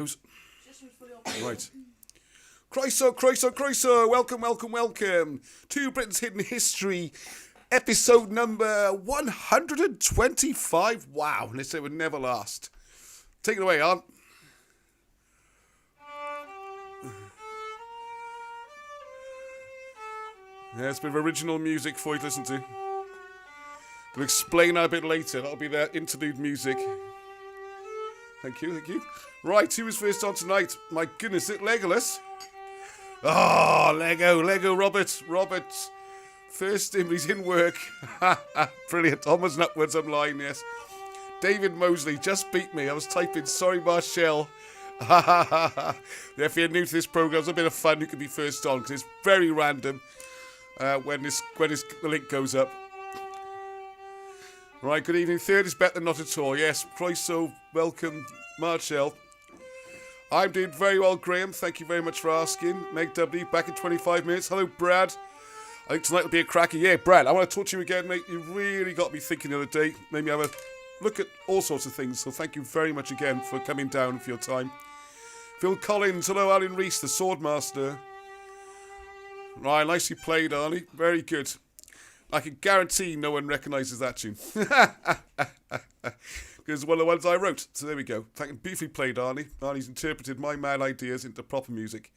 Who's... Right. Croeso. Welcome to Britain's Hidden History, episode number 125. Wow, let's say it would never last. Take it away, Aunt. There's a bit of original music for you to listen to. We'll explain that a bit later. That'll be their interlude music. Thank you. Right, who is first on tonight? My goodness, is it Legolas? Oh, Lego, Robert. First in, he's in work. Brilliant. Onwards and upwards, I'm lying, yes. David Mosley just beat me. I was typing, sorry, Marshall. If you're new to this program, it's a bit of fun. You can be first on, because it's very random when the link goes up. Right, good evening. Third is better than not at all. Yes, Croeso, welcome, Marshall. I'm doing very well, Graham. Thank you very much for asking. Meg W, back in 25 minutes. Hello, Brad. I think tonight will be a cracker. Yeah, Brad, I want to talk to you again, mate. You really got me thinking the other day. Made me have a look at all sorts of things. So thank you very much again for coming down for your time. Phil Collins. Hello, Alan Reese, the Swordmaster. Right, nicely played, Arnie. Very good. I can guarantee no one recognises that tune. Because it's one of the ones I wrote. So there we go. Thank you. Beautifully played, Arnie. Arnie's interpreted my mad ideas into proper music.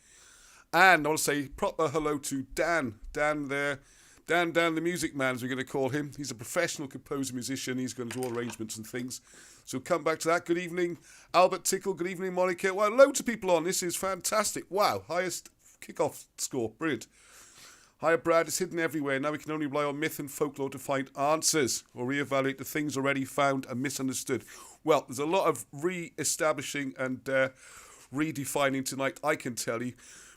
And I want to say proper hello to Dan. Dan there. Dan, the music man, as we're going to call him. He's a professional composer, musician. He's going to do all arrangements and things. So come back to that. Good evening, Albert Tickle. Good evening, Monica. Wow, loads of people on. This is fantastic. Wow, highest kickoff score. Brilliant. Hi, Brad. It's hidden everywhere. Now we can only rely on myth and folklore to find answers or reevaluate the things already found and misunderstood. Well, there's a lot of re-establishing and redefining tonight, I can tell you,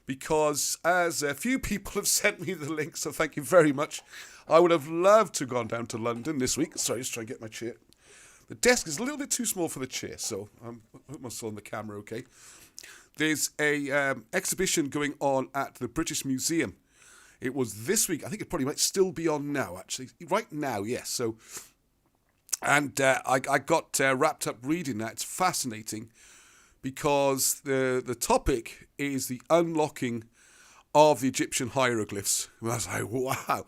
because as a few people have sent me the link, so thank you very much. I would have loved to have gone down to London this week. Sorry, just trying to get my chair. The desk is a little bit too small for the chair, so I hope I'm still on the camera okay. There's a exhibition going on at the British Museum. It was this week. I think it probably might still be on now, actually. Right now, yes. So, and I got wrapped up reading that. It's fascinating because the topic is the unlocking of the Egyptian hieroglyphs. And I was like, wow.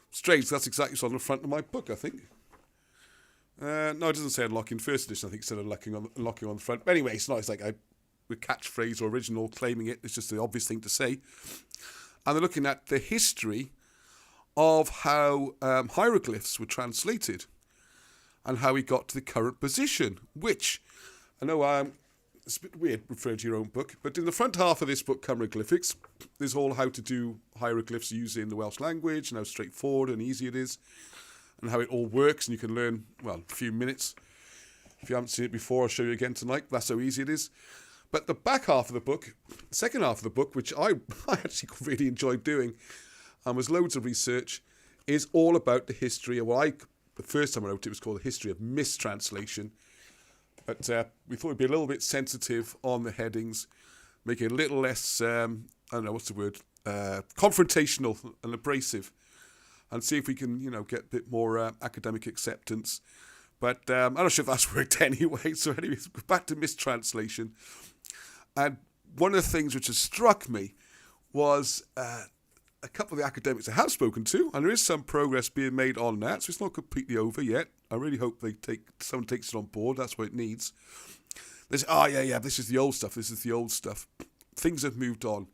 Strange. That's exactly what's on the front of my book, I think. No, it doesn't say unlocking. First edition, I think it said unlocking on the front. But anyway, it's not. It's like a catchphrase or original claiming it. It's just the obvious thing to say. And they're looking at the history of how hieroglyphs were translated and how we got to the current position, which, I know it's a bit weird referring to your own book, but in the front half of this book, Hieroglyphics, there's all how to do hieroglyphs using the Welsh language and how straightforward and easy it is and how it all works, and you can learn, well, a few minutes. If you haven't seen it before, I'll show you again tonight. That's how easy it is. But the back half of the book, the second half of the book, which I actually really enjoyed doing, and was loads of research, is all about the history of the first time I wrote it was called The History of Mistranslation. But we thought we'd be a little bit sensitive on the headings, make it a little less, confrontational and abrasive, and see if we can, get a bit more academic acceptance. But I'm not sure if that's worked anyway. So anyways, back to mistranslation. And one of the things which has struck me was a couple of the academics I have spoken to, and there is some progress being made on that, so it's not completely over yet. I really hope someone takes it on board. That's what it needs. They say, this is the old stuff. Things have moved on.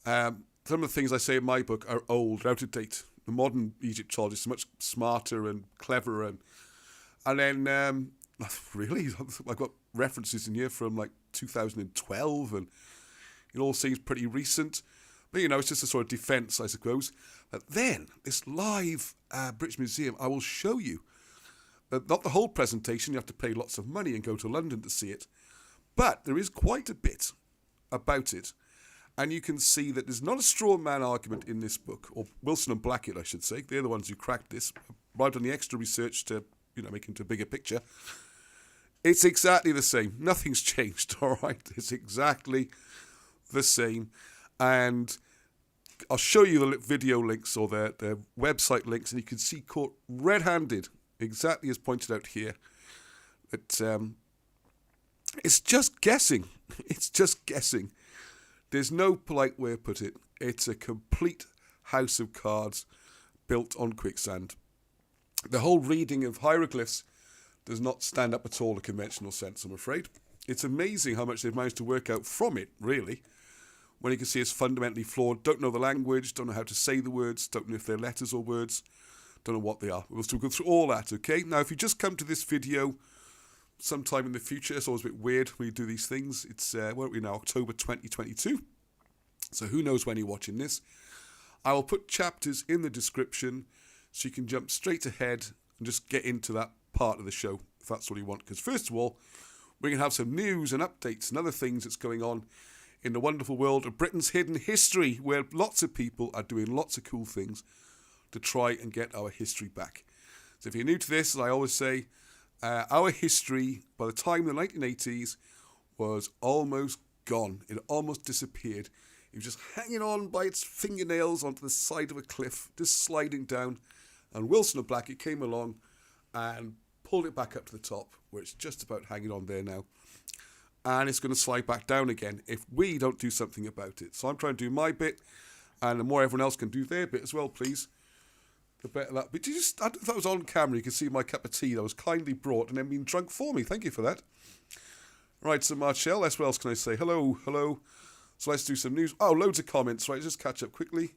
Some of the things I say in my book are old, out of date. The modern Egyptologists are much smarter and cleverer. And then, really, I've got references in here from like 2012, and it all seems pretty recent. But, it's just a sort of defence, I suppose. But then, this live British Museum, I will show you. Not the whole presentation, you have to pay lots of money and go to London to see it. But there is quite a bit about it. And you can see that there's not a straw man argument in this book, or Wilson and Blackett, I should say. They're the ones who cracked this. I've done the extra research to make into a bigger picture. It's exactly the same. Nothing's changed, all right? It's exactly the same. And I'll show you the video links or their website links, and you can see caught red-handed, exactly as pointed out here. It's just guessing. It's just guessing. There's no polite way to put it. It's a complete house of cards built on quicksand. The whole reading of hieroglyphs does not stand up at all in a conventional sense, I'm afraid. It's amazing how much they've managed to work out from it, really. When you can see it's fundamentally flawed, don't know the language, don't know how to say the words, don't know if they're letters or words, don't know what they are. We'll still go through all that, okay? Now, if you just come to this video sometime in the future, it's always a bit weird when you do these things. It's, where are we now? October 2022. So who knows when you're watching this. I will put chapters in the description so you can jump straight ahead and just get into that part of the show, if that's what you want. Because first of all, we're going to have some news and updates and other things that's going on in the wonderful world of Britain's hidden history, where lots of people are doing lots of cool things to try and get our history back. So if you're new to this, as I always say, our history, by the time of the 1980s, was almost gone. It almost disappeared. It was just hanging on by its fingernails onto the side of a cliff, just sliding down. And Wilson and Blackett came along and pulled it back up to the top, where it's just about hanging on there now. And it's going to slide back down again if we don't do something about it. So I'm trying to do my bit, and the more everyone else can do their bit as well, please, the better that. But I don't know if that was on camera. You can see my cup of tea that was kindly brought and then been drunk for me. Thank you for that. Right, so Marshall, what else can I say? Hello. So let's do some news. Oh, loads of comments. Right, just catch up quickly.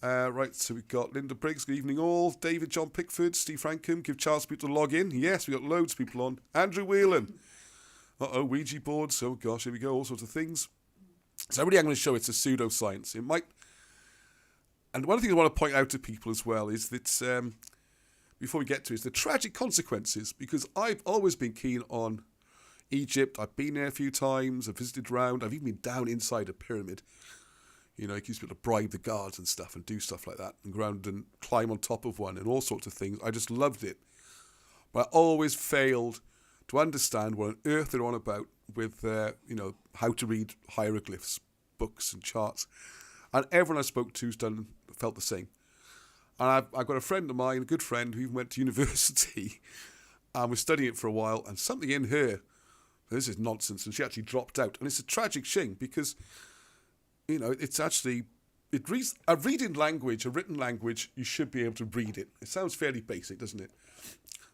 Right, so we've got Linda Briggs, good evening all. David John Pickford, Steve Frankham, give Charles people to log in. Yes, we've got loads of people on. Andrew Whelan. Ouija boards. Oh gosh, here we go, all sorts of things. So really I'm going to show it's a pseudo-science. It might... And one of the things I want to point out to people as well is that, before we get to it, is the tragic consequences, because I've always been keen on Egypt. I've been there a few times, I've visited around, I've even been down inside a pyramid. You know, you used to be able to bribe the guards and stuff and do stuff like that and go around and climb on top of one and all sorts of things. I just loved it. But I always failed to understand what on earth they're on about with, how to read hieroglyphs, books and charts. And everyone I spoke to felt the same. And I've got a friend of mine, a good friend, who even went to university and was studying it for a while, and something in her, this is nonsense, and she actually dropped out. And it's a tragic shame because, it's actually, a reading language, a written language, you should be able to read it. It sounds fairly basic, doesn't it?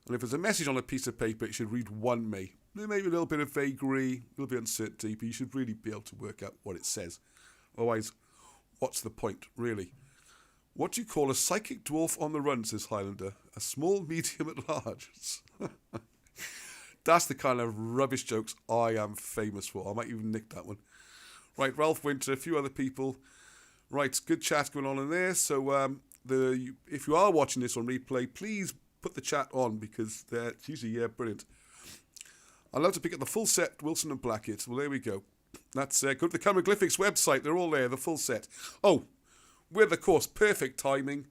And if there's a message on a piece of paper, it should read one way. There may be a little bit of vagary, a little bit of uncertainty, but you should really be able to work out what it says. Otherwise, what's the point, really? What do you call a psychic dwarf on the run, says Highlander? A small, medium at large. That's the kind of rubbish jokes I am famous for. I might even nick that one. Right, Ralph Winter, a few other people. Right, good chat going on in there. So if you are watching this on replay, please put the chat on, because it's usually brilliant. I'd love to pick up the full set, Wilson and Blackett. Well, there we go. That's go to the Hieroglyphs website. They're all there, the full set. Oh, with, of course, perfect timing.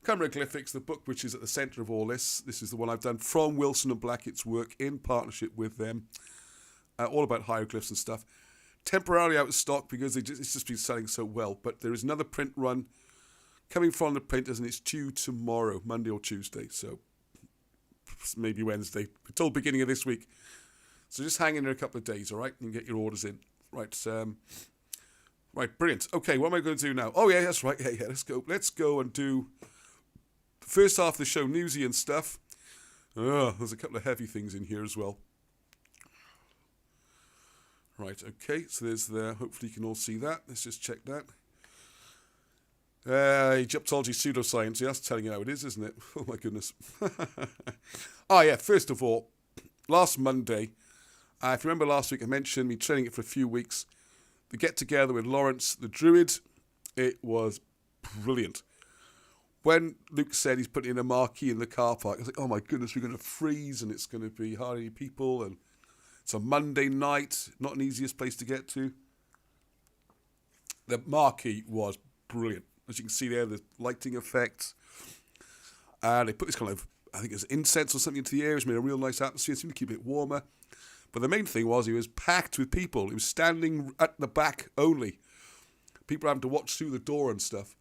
Hieroglyphs, the book which is at the centre of all this. This is the one I've done from Wilson and Blackett's work in partnership with them. All about hieroglyphs and stuff. Temporarily out of stock because it's just been selling so well. But there is another print run coming from the printers, and it's due tomorrow, Monday or Tuesday. So maybe Wednesday, until the beginning of this week. So just hang in there a couple of days, all right? And get your orders in. Right, right, brilliant. Okay, what am I going to do now? Oh, yeah, that's right. Yeah, let's go and do the first half of the show, newsy and stuff. There's a couple of heavy things in here as well. Right, okay, so there's hopefully you can all see that. Let's just check that. Egyptology, pseudo-science. Yeah, that's telling you how it is, isn't it? Oh, my goodness. Oh, yeah, first of all, last Monday, if you remember last week, I mentioned me training it for a few weeks. The get-together with Lawrence, the Druid, it was brilliant. When Luke said he's putting in a marquee in the car park, I was like, oh, my goodness, we're going to freeze, and it's going to be hardly people, and it's a Monday night, not an easiest place to get to. The marquee was brilliant. As you can see there, the lighting effects. And they put this kind of, I think it was incense or something into the air. It's made a real nice atmosphere. It seemed to keep it warmer. But the main thing was it was packed with people. It was standing at the back only. People having to watch through the door and stuff.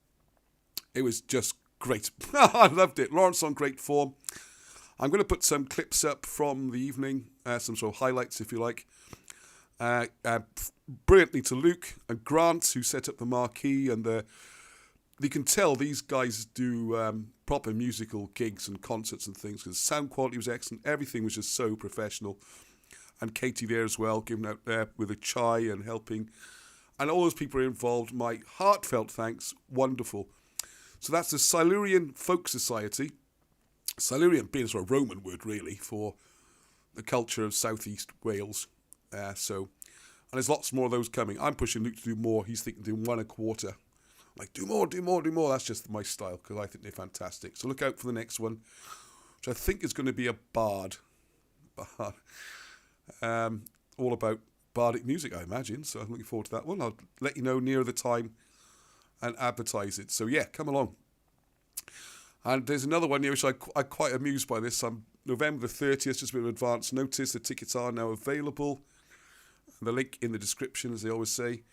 It was just great. I loved it. Lawrence on great form. I'm going to put some clips up from the evening, some sort of highlights if you like. Brilliantly to Luke and Grant, who set up the marquee, and you can tell these guys do proper musical gigs and concerts and things, because sound quality was excellent. Everything was just so professional. And Katie there as well, giving out there with a chai and helping. And all those people are involved. My heartfelt thanks. Wonderful. So that's the Silurian Folk Society. Silurian being a sort of Roman word, really, for the culture of southeast Wales. And there's lots more of those coming. I'm pushing Luke to do more. He's thinking do one a quarter. Like, do more. That's just my style, because I think they're fantastic. So look out for the next one, which I think is going to be a bard. All about bardic music, I imagine. So I'm looking forward to that one. I'll let you know nearer the time and advertise it. So yeah, come along. And there's another one here which I'm quite amused by this. November the 30th, just a bit of advance notice. The tickets are now available. The link in the description, as they always say.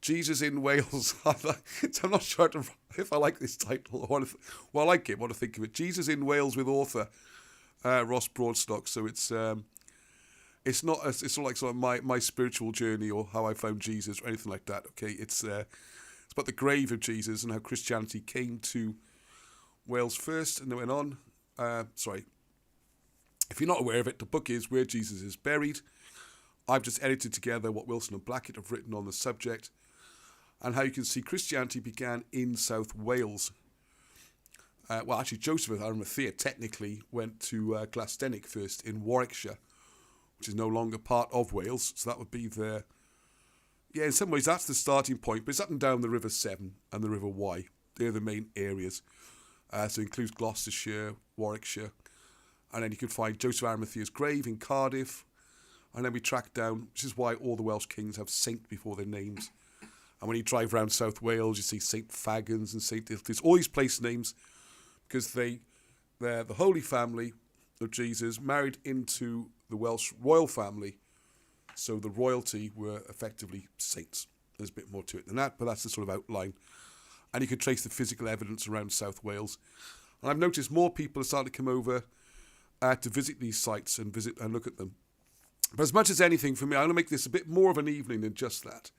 Jesus in Wales. I'm not sure if I like this title. I like it. What to think of it. Jesus in Wales with author Ross Broadstock. So it's not like sort of my spiritual journey or how I found Jesus or anything like that. Okay, it's about the grave of Jesus and how Christianity came to Wales first and then went on. If you're not aware of it, the book is Where Jesus is Buried. I've just edited together what Wilson and Blackett have written on the subject, and how you can see Christianity began in South Wales. Actually, Joseph of Arimathea technically went to Glasdennig first in Warwickshire, which is no longer part of Wales. So that would be in some ways that's the starting point, but it's up and down the River Severn and the River Wye. They're the main areas. So it includes Gloucestershire, Warwickshire, and then you can find Joseph of Arimathea's grave in Cardiff. And then we track down, which is why all the Welsh kings have Saint before their names. And when you drive around South Wales, you see St Fagans and St Iltis, all these place names, because they're the Holy Family of Jesus married into the Welsh royal family. So the royalty were effectively saints. There's a bit more to it than that, but that's the sort of outline. And you can trace the physical evidence around South Wales. And I've noticed more people are starting to come over to visit these sites and look at them. But as much as anything for me, I'm going to make this a bit more of an evening than just that.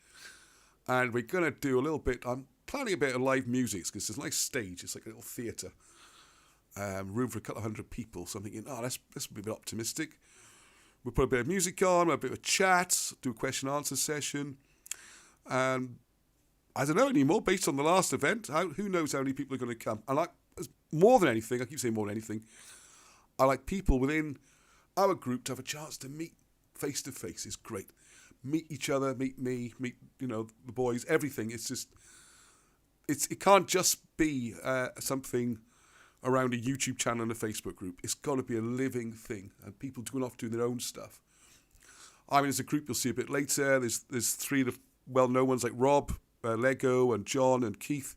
And we're going to do a little bit, I'm planning a bit of live music, because it's a nice stage, it's like a little theatre. Room for a couple of hundred people, so I'm thinking, let's be a bit optimistic. We'll put a bit of music on, a bit of a chat, do a question and answer session. And I don't know anymore, based on the last event, who knows how many people are going to come. I like, more than anything, I keep saying more than anything, I like people within our group to have a chance to meet face to face. Is great. Meet each other, meet me, meet the boys. Everything. It's just it can't just be something around a YouTube channel and a Facebook group. It's got to be a living thing, and people going off doing their own stuff. I mean, as a group you'll see a bit later. There's three of the well-known ones like Rob, Lego, and John and Keith.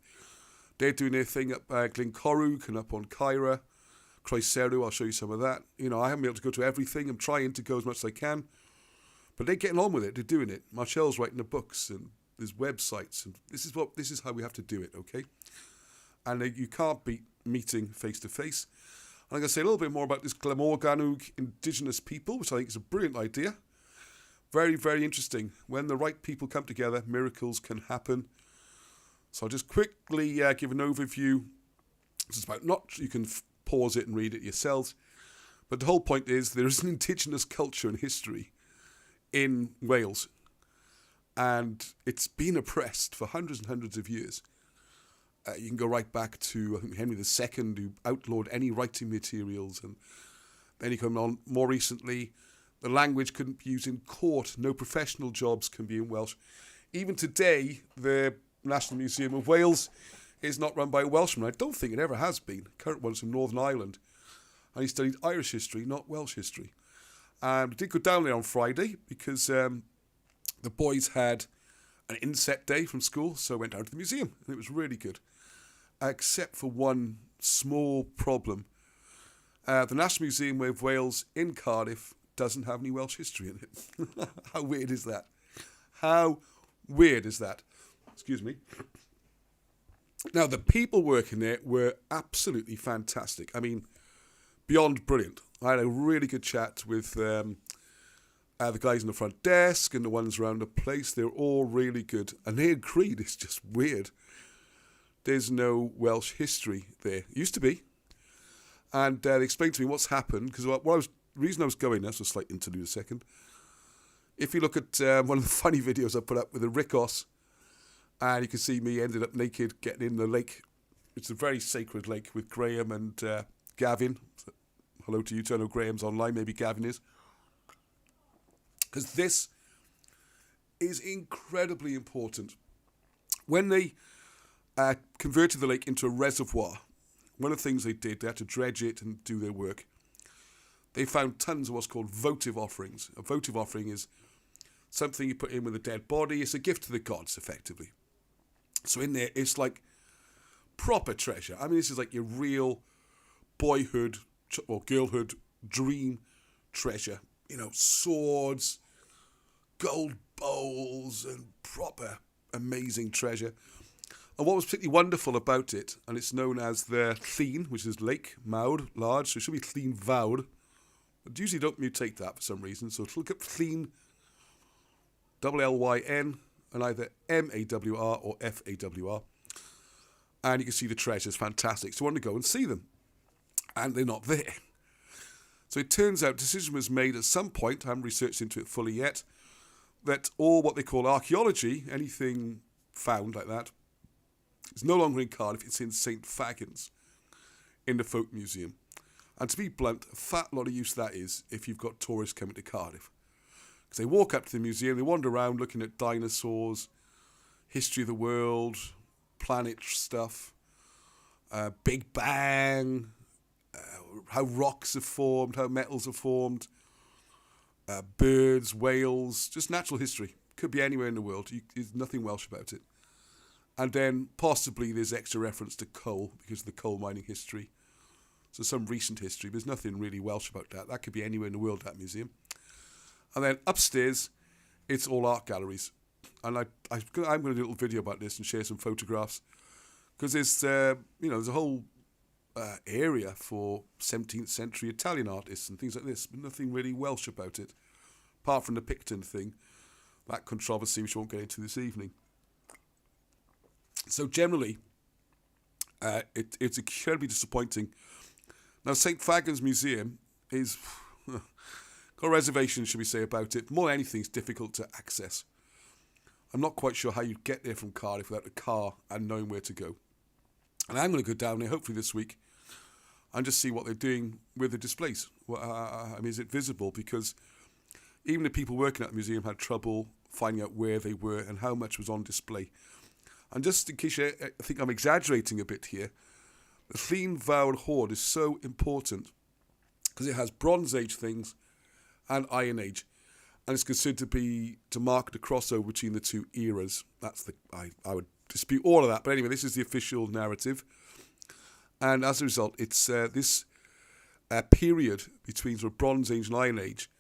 They're doing their thing up Glencorrwg and up on Kyra. Croeseru, I'll show you some of that. I haven't been able to go to everything. I'm trying to go as much as I can. But they're getting on with it. They're doing it. Marcel's writing the books, and there's websites, and this is how we have to do it, okay? And you can't beat meeting face to face. And I'm going to say a little bit more about this Glamorganwg indigenous people, which I think is a brilliant idea. Very, very interesting. When the right people come together, miracles can happen. So I'll just quickly give an overview. This is about you can pause it and read it yourselves. But the whole point is there is an indigenous culture and history in Wales. And it's been oppressed for hundreds and hundreds of years. You can go right back to, I think, Henry II, who outlawed any writing materials. And then you come on more recently, the language couldn't be used in court. No professional jobs can be in Welsh. Even today, the National Museum of Wales is not run by a Welshman. I don't think it ever has been. The current one's from Northern Ireland. And he studied Irish history, not Welsh history. And we did go down there on Friday because the boys had an inset day from school, so I went down to the museum, and it was really good. Except for one small problem. The National Museum of Wales in Cardiff doesn't have any Welsh history in it. How weird is that? How weird is that? Excuse me. Now, the people working there were absolutely fantastic. I mean, beyond brilliant. I had a really good chat with The guys on the front desk and the ones around the place, they're all really good. And they agreed, it's just weird. There's no Welsh history there. It used to be. And they explained to me what's happened, because the reason I was going, that's a slight interlude a second. If you look at one of the funny videos I put up with the Ricos, and you can see me ended up naked getting in the lake. It's a very sacred lake with Graham and Gavin. So, hello to you, I know Graham's online, maybe Gavin is. Because this is incredibly important. When they converted the lake into a reservoir, one of the things they did, they had to dredge it and do their work. They found tons of what's called votive offerings. A votive offering is something you put in with a dead body. It's a gift to the gods, effectively. So in there, it's like proper treasure. I mean, this is like your real boyhood or girlhood dream treasure. You know, swords, gold bowls, and proper amazing treasure. And what was particularly wonderful about it, and it's known as the Llyn, which is lake, mawr, large, so it should be Llyn Fawr. But usually don't mutate that for some reason. So look up Llyn, L-L-Y-N, and either M-A-W-R or F-A-W-R. And you can see the treasures, fantastic. So I want to go and see them. And they're not there. So it turns out a decision was made at some point, I haven't researched into it fully yet, that all what they call archaeology, anything found like that, is no longer in Cardiff, it's in St Fagans, in the Folk Museum. And to be blunt, a fat lot of use that is if you've got tourists coming to Cardiff. Because they walk up to the museum, they wander around looking at dinosaurs, history of the world, planet stuff, Big Bang, how rocks are formed, how metals are formed, birds, whales, just natural history. Could be anywhere in the world. There's nothing Welsh about it. And then possibly there's extra reference to coal because of the coal mining history. So some recent history, but there's nothing really Welsh about that. That could be anywhere in the world, that museum. And then upstairs, it's all art galleries. And I'm going to do a little video about this and share some photographs. Because there's, there's a whole area for 17th century Italian artists and things like this, but nothing really Welsh about it. Apart from the Picton thing, that controversy which I won't get into this evening. So generally, it's incredibly disappointing. Now, St Fagans Museum is got reservations, should we say, about it. More than anything, it's difficult to access. I'm not quite sure how you get there from Cardiff without a car and knowing where to go. And I'm going to go down there, hopefully this week, and just see what they're doing with the displays. Is it visible? Because even the people working at the museum had trouble finding out where they were and how much was on display. And just in case I think I'm exaggerating a bit here, the Llyn Fawr hoard is so important because it has Bronze Age things and Iron Age. And it's considered to mark the crossover between the two eras. I would dispute all of that. But anyway, this is the official narrative. And as a result, it's this period between sort of Bronze Age and Iron Age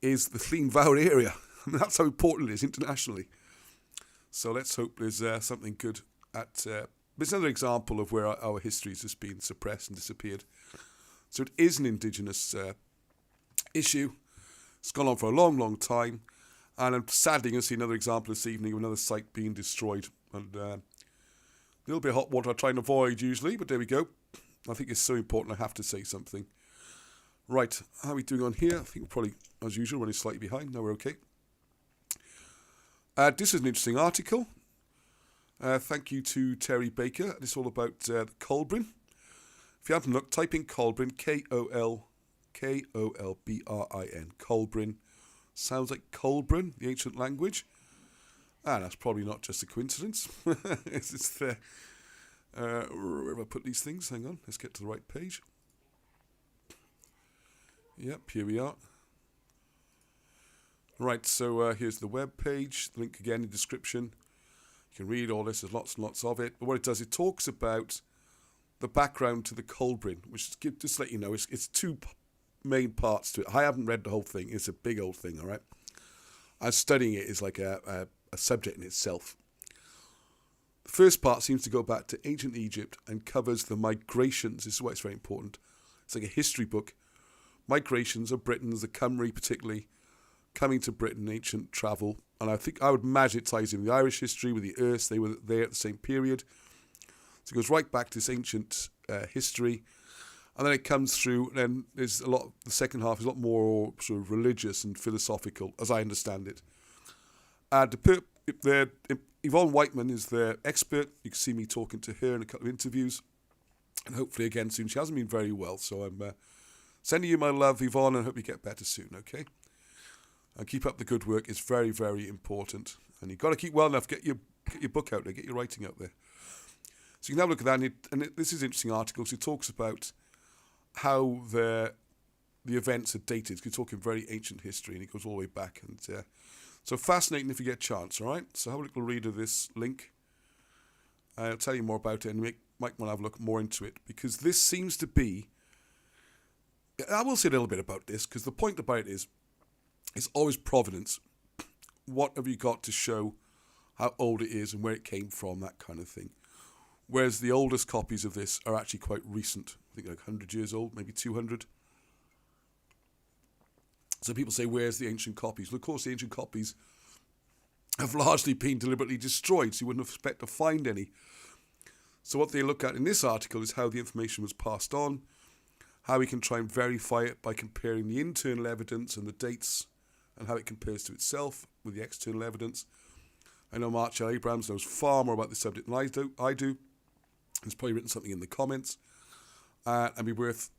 is the Llyn Fawr area. I mean, that's how important it is internationally. So let's hope there's something good at... There's another example of where our history has just been suppressed and disappeared. So it is an Indigenous issue. It's gone on for a long, long time. And I'm sadly going to see another example this evening of another site being destroyed. And a little bit of hot water I try and avoid usually, but there we go. I think it's so important I have to say something. Right, how are we doing on here? I think we're probably, as usual, running slightly behind. No, we're okay. This is an interesting article. Thank you to Terry Baker. It's all about Colbrin. If you haven't looked, type in Colbrin, Kolbrin. Colbrin. Sounds like Colbrin, the ancient language. And that's probably not just a coincidence. It's there. Where have I put these things? Hang on, let's get to the right page. Yep, here we are. Right, so here's the web page. The link again in the description. You can read all this. There's lots and lots of it. But what it does, it talks about the background to the Colbrin, which is, just to let you know, it's two main parts to it. I haven't read the whole thing. It's a big old thing, all right? And studying it is like a subject in itself. The first part seems to go back to ancient Egypt and covers the migrations. This is why it's very important. It's like a history book. Migrations of Britons, the Cymry particularly, coming to Britain, ancient travel. And I would imagine it ties in with the Irish history, with the Erse. They were there at the same period. So it goes right back to this ancient history. And then it comes through, and then there's the second half is a lot more sort of religious and philosophical, as I understand it. Yvonne Whiteman is their expert. You can see me talking to her in a couple of interviews. And hopefully again soon. She hasn't been very well, so I'm sending you my love, Yvonne, and hope you get better soon, okay? And keep up the good work. It's very, very important. And you've got to keep well enough. Get your book out there. Get your writing out there. So you can have a look at that. This is an interesting article. So it talks about how the events are dated. We're talking very ancient history, and it goes all the way back. And so fascinating if you get a chance, all right? So have a little read of this link. I'll tell you more about it, and you might want to have a look more into it, because this seems to be... I will say a little bit about this, because the point about it is, it's always provenance. What have you got to show how old it is and where it came from, that kind of thing. Whereas the oldest copies of this are actually quite recent. I think like 100 years old, maybe 200. So people say, where's the ancient copies? Well, of course, the ancient copies have largely been deliberately destroyed, so you wouldn't expect to find any. So what they look at in this article is how the information was passed on, how we can try and verify it by comparing the internal evidence and the dates and how it compares to itself with the external evidence. I know Marshall Abrams knows far more about this subject than I do. He's probably written something in the comments, and be worth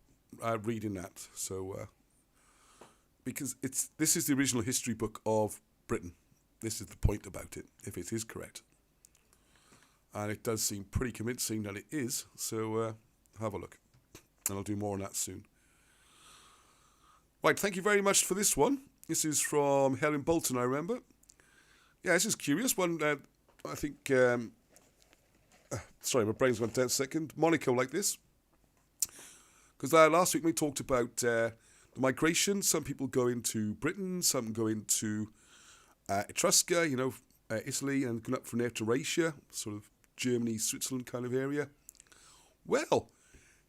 reading that. So, because this is the original history book of Britain. This is the point about it, if it is correct. And it does seem pretty convincing that it is. So have a look, and I'll do more on that soon. Right, thank you very much for this one. This is from Helen Bolton, I remember. Yeah, this is curious. One, I think... sorry, my brain's went down a second. Monaco like this. Because last week we talked about the migration. Some people go into Britain, some go into Etrusca, Italy, and going up from there to Raetia, sort of Germany, Switzerland kind of area. Well,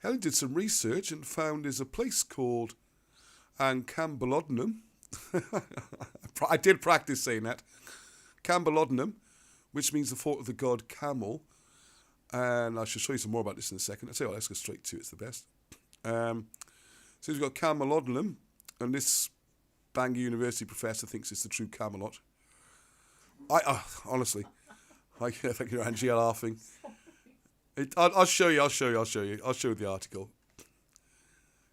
Helen did some research and found there's a place called Cambolodunum. I did practice saying that. Cambolodunum, which means the fort of the god Camel. And I shall show you some more about this in a second. I'll tell you what, let's go straight to it. It's the best. So we've got Cambolodunum, and this Bangor University professor thinks it's the true Camelot. Honestly, I think you're Angie laughing. I'll show you. I'll show you the article.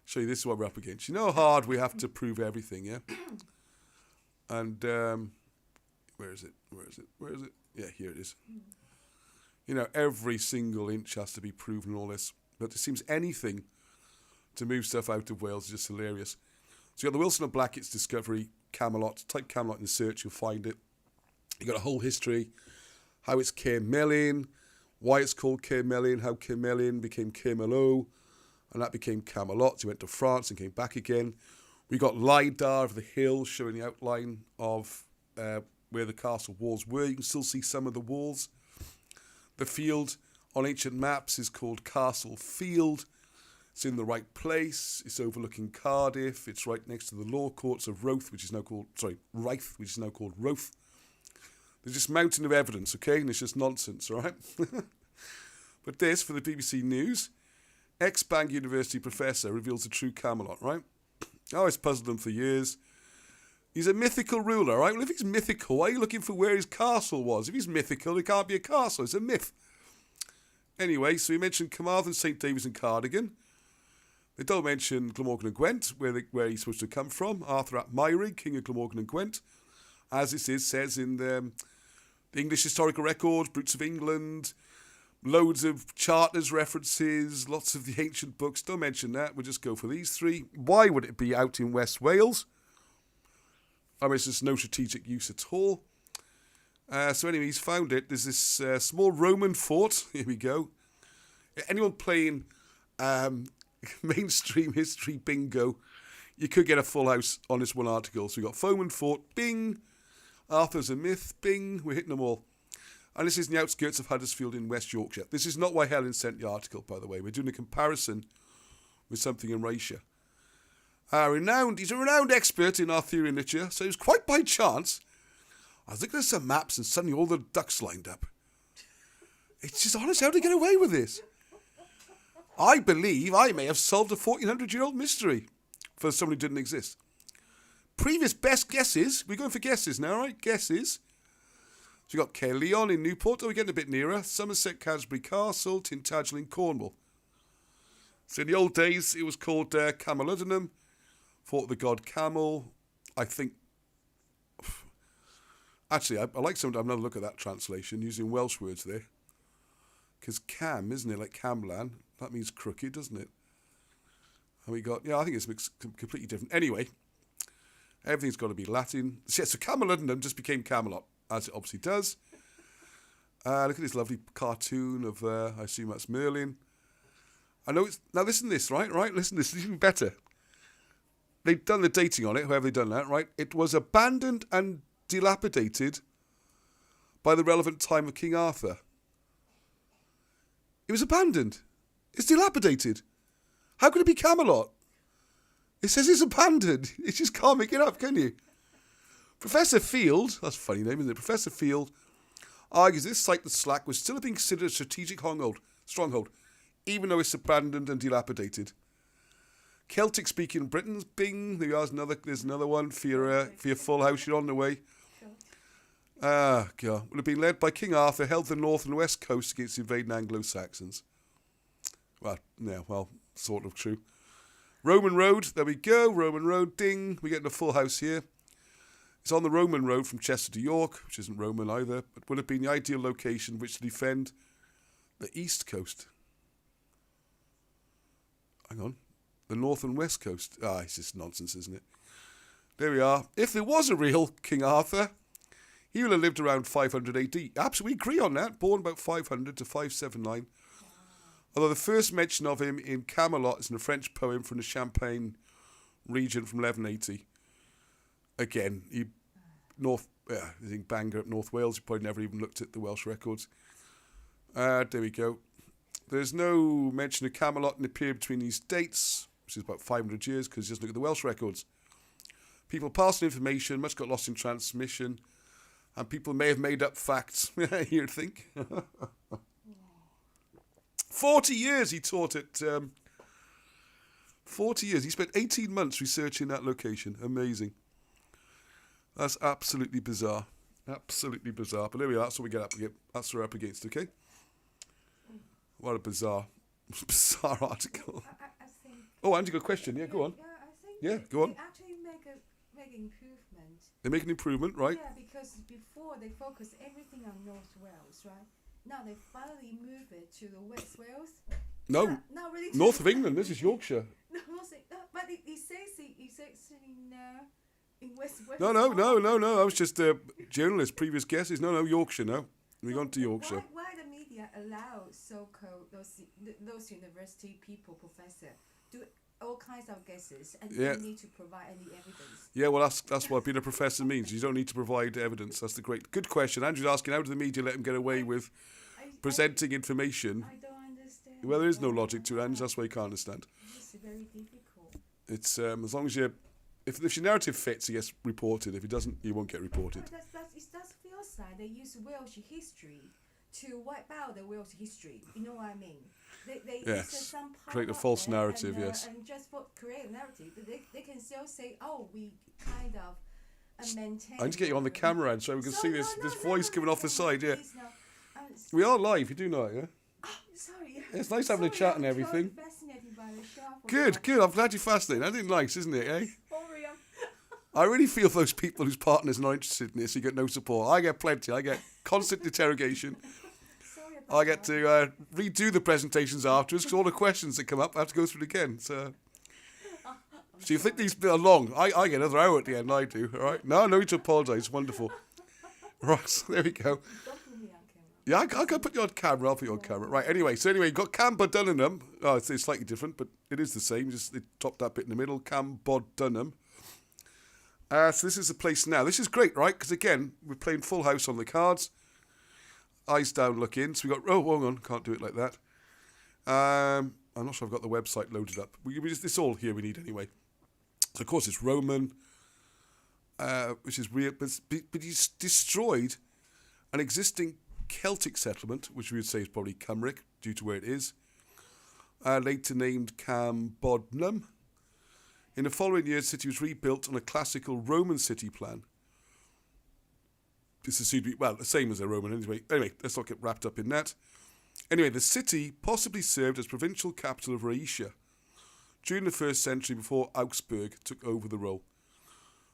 Show you this is what we're up against. You know how hard we have to prove everything, yeah? And where is it? Yeah, here it is. Every single inch has to be proven, all this. But it seems anything to move stuff out of Wales is just hilarious. So you've got the Wilson and Blackett's discovery, Camelot. Type Camelot in the search, you'll find it. You've got a whole history, how it's Caermelin, why it's called Caermelin, how Caermelin became Camelot, and that became Camelot. So he went to France and came back again. We got LiDAR of the hill showing the outline of where the castle walls were. You can still see some of the walls. The field on ancient maps is called Castle Field. It's in the right place. It's overlooking Cardiff. It's right next to the law courts of Raith, which is now called Roath. There's this mountain of evidence, okay? And it's just nonsense, all right? But this, for the BBC News, ex-Bangor University professor reveals the true Camelot, right? Oh, it's puzzled them for years. He's a mythical ruler, right? Well, if he's mythical, why are you looking for where his castle was? If he's mythical, it can't be a castle. It's a myth. Anyway, so we mentioned Carmarthen, St David's and Cardigan. They don't mention Glamorgan and Gwent, where he's supposed to come from. Arthur ap Myrig, King of Glamorgan and Gwent. As it says in the English Historical Records, Brutes of England, loads of charters references, lots of the ancient books. Don't mention that. We'll just go for these three. Why would it be out in West Wales? I mean, it's just no strategic use at all. So anyway, he's found it. There's this small Roman fort. Here we go. Anyone playing mainstream history bingo, you could get a full house on this one article. So we've got Foman Fort, bing. Arthur's a myth, bing. We're hitting them all. And this is in the outskirts of Huddersfield in West Yorkshire. This is not why Helen sent the article, by the way. We're doing a comparison with something in Raetia. He's a renowned expert in Arthurian literature, so it was quite by chance. I was looking at some maps and suddenly all the ducks lined up. It's just honest, how did they get away with this? I believe I may have solved a 1400-year-old mystery for someone who didn't exist. Previous best guesses. We're going for guesses now, right? Guesses. So we got Caerleon in Newport. Oh, we're getting a bit nearer. Somerset Casbury Castle, Tintagel in Cornwall. So in the old days, it was called Camalodunum, fought the god Camel. I think... Actually, I like someone to have another look at that translation, using Welsh words there. Because Cam, isn't it? Like Camlan. That means crooked, doesn't it? And we got... Yeah, I think it's completely different. Anyway, everything's got to be Latin. Yeah, so Camalodunum just became Camelot, as it obviously does. Look at this lovely cartoon of, I assume that's Merlin. I know it's... Now listen to this, right? Listen to this. This is even better. They've done the dating on it, whoever they've done that, right? It was abandoned and dilapidated by the relevant time of King Arthur. It was abandoned. It's dilapidated. How could it be Camelot? It says it's abandoned. You just can't make it up, can you? Professor Field, that's a funny name, isn't it? Professor Field argues this site, the Slack, was still being considered a strategic stronghold, even though it's abandoned and dilapidated. Celtic-speaking Britons, bing, there's another one for your full house, you're on the way. God. Would have been led by King Arthur, held the north and west coast against the invading Anglo-Saxons. Well, sort of true. Roman Road, there we go, Roman Road, ding, we're getting a full house here. It's on the Roman Road from Chester to York, which isn't Roman either, but would have been the ideal location which to defend the east coast. Hang on. The north and west coast. It's just nonsense, isn't it? There we are. If there was a real King Arthur, he would have lived around 500 AD. Absolutely agree on that. Born about 500 to 579. Although the first mention of him in Camelot is in a French poem from the Champagne region from 1180. Again, I think Bangor up North Wales. You probably never even looked at the Welsh records. There we go. There's no mention of Camelot in the period between these dates, which is about 500 years, because just look at the Welsh records. People passing information, much got lost in transmission, and people may have made up facts, you'd think. 40 years he taught it. 40 years. He spent 18 months researching that location. Amazing. That's absolutely bizarre. Absolutely bizarre. But there we are. That's what we get up against. That's what we're up against, okay? What a bizarre article. I think... Oh, Andy, got a question. Yeah, go on. Yeah, I think go on. they actually make improvement. They make an improvement, right? Yeah, because before they focused everything on North Wales, right? Now they finally move it to the West Wales. No, not really. North of England. This is Yorkshire. But it says in West Wales. No. I was just a journalist. Previous guesses. No, Yorkshire. No, we gone to Yorkshire. Why the media allow so-called those university people, professor, do all kinds of guesses and you don't need to provide any evidence? Yeah, well, that's what being a professor means. You don't need to provide evidence. That's the good question. Andrew's asking, how do the media let him get away with presenting information? I don't understand. Well, there is no logic to it, Andrew. That's why you can't understand. It's very difficult. It's as long as if your narrative fits, it gets reported. If it doesn't, you won't get reported. It does feel like they use Welsh history to wipe out the Welsh history. You know what I mean? They some create a false narrative, yes. And just create a narrative. They can still say, we kind of maintain... I need to get you on the camera, Andrew, so we can see this voice coming off the side, yeah. We are live, you do know it, yeah? Oh, sorry. Yeah, it's nice having a chat and everything. I'm fascinated by the show. Good. I'm glad you're fascinated. That's nice, isn't it, eh? Sorry, I really feel for those people whose partners are not interested in this, you get no support. I get plenty. I get constant interrogation. I get to redo the presentations afterwards because all the questions that come up, I have to go through it again. So you think these are long? I get another hour at the end, I do. All right? No need to apologise. Wonderful. Right, so there we go. Yeah, I'll go put you on camera. I'll put you on camera. Right, anyway, you've got Cam Bodunham. Oh, it's slightly different, but it is the same. Just they topped that bit in the middle. Cam Bodunham. So this is the place now. This is great, right? Because again, we're playing full house on the cards. Eyes down, look in. So we got... Oh, hang on. Can't do it like that. I'm not sure I've got the website loaded up. It's all here we need anyway. So, of course, it's Roman, which is weird, but he's destroyed an existing Celtic settlement, which we would say is probably Cymric, due to where it is, later named Cambodnum. In the following years, the city was rebuilt on a classical Roman city plan. This is assumed to be, well, the same as a Roman anyway. Anyway, let's not get wrapped up in that. Anyway, the city possibly served as provincial capital of Rhoetia during the 1st century before Augsburg took over the role.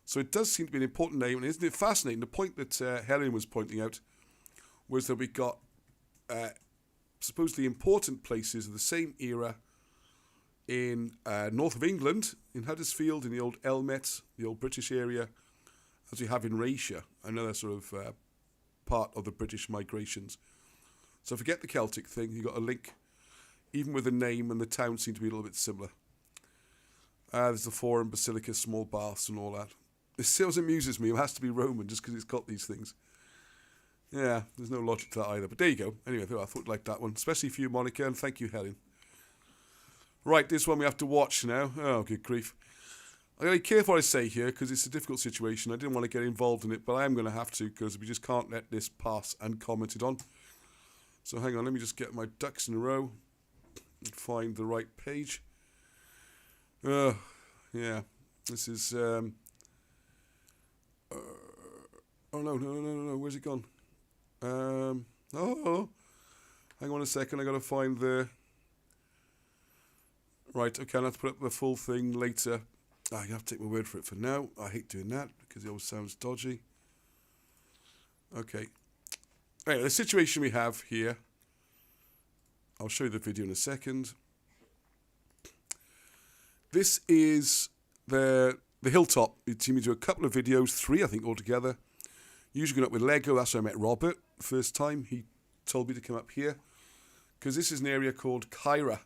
So it does seem to be an important name, and isn't it fascinating? The point that Helen was pointing out was that we got supposedly important places of the same era in north of England, in Huddersfield, in the old Elmet, the old British area, as we have in Rhoetia, another sort of part of the British migrations. So forget the Celtic thing, you got a link, even with the name and the town seem to be a little bit similar. There's the Forum, Basilica, small baths and all that. It still amuses me, it has to be Roman just because it's got these things. Yeah, there's no logic to that either, but there you go. Anyway, I thought I'd like that one, especially for you, Monica, and thank you, Helen. Right, this one we have to watch now. Oh, good grief. I'm going to be careful what I say here because it's a difficult situation. I didn't want to get involved in it, but I am going to have to because we just can't let this pass uncommented on. So hang on, let me just get my ducks in a row and find the right page. Yeah, this is... oh, no, where's it gone? Hang on a second, I got to find the... Right, okay, I'll have to put up the full thing later. You have to take my word for it for now. I hate doing that because it always sounds dodgy. Okay. Anyway, the situation we have here, I'll show you the video in a second. This is the hilltop. You've seen me do a couple of videos, 3 I think altogether. Usually going up with Lego, that's where I met Robert the first time. He told me to come up here because this is an area called Caira,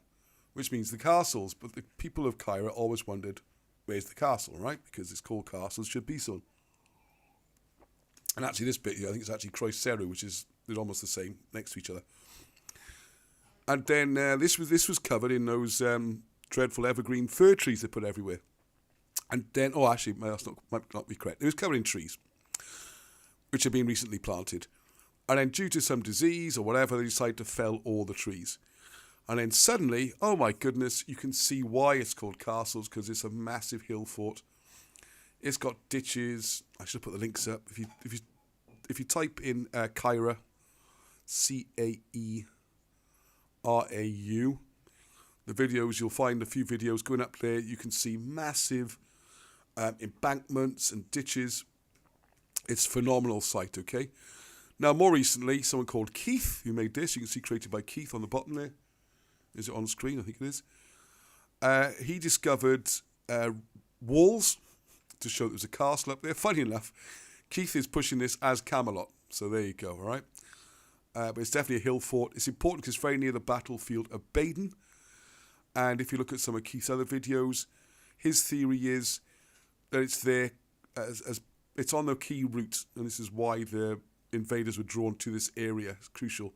which means the castles, but the people of Caira always wondered, where's the castle, right? Because it's called castles, should be so. And actually this bit here, I think it's actually Croiseru, which is, they're almost the same, next to each other. And then this was covered in those dreadful evergreen fir trees they put everywhere. And then, actually, might not be correct. It was covered in trees, which had been recently planted. And then due to some disease or whatever, they decided to fell all the trees. And then suddenly, oh my goodness, you can see why it's called castles, because it's a massive hill fort. It's got ditches. I should put the links up. If you type in Caira, Caerau, the videos, you'll find a few videos going up there. You can see massive embankments and ditches. It's a phenomenal site, okay? Now, more recently, someone called Keith, who made this, you can see created by Keith on the bottom there. Is it on screen? I think it is. He discovered walls to show there was a castle up there. Funny enough, Keith is pushing this as Camelot. So there you go, all right? But it's definitely a hill fort. It's important because it's very near the battlefield of Baden. And if you look at some of Keith's other videos, his theory is that it's there as it's on the key route. And this is why the invaders were drawn to this area. It's crucial.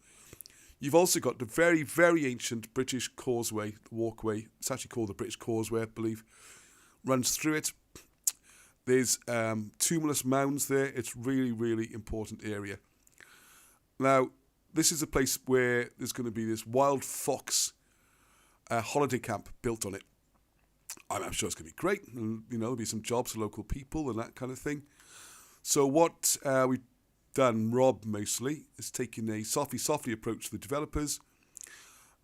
You've also got the very, very ancient British causeway, the walkway. It's actually called the British Causeway, I believe. Runs through it. There's tumulus mounds there. It's really, really important area. Now, this is a place where there's going to be this wild fox holiday camp built on it. I'm sure it's going to be great. And, there'll be some jobs for local people and that kind of thing. So what we've done, Rob mostly, is taking a softly approach to the developers,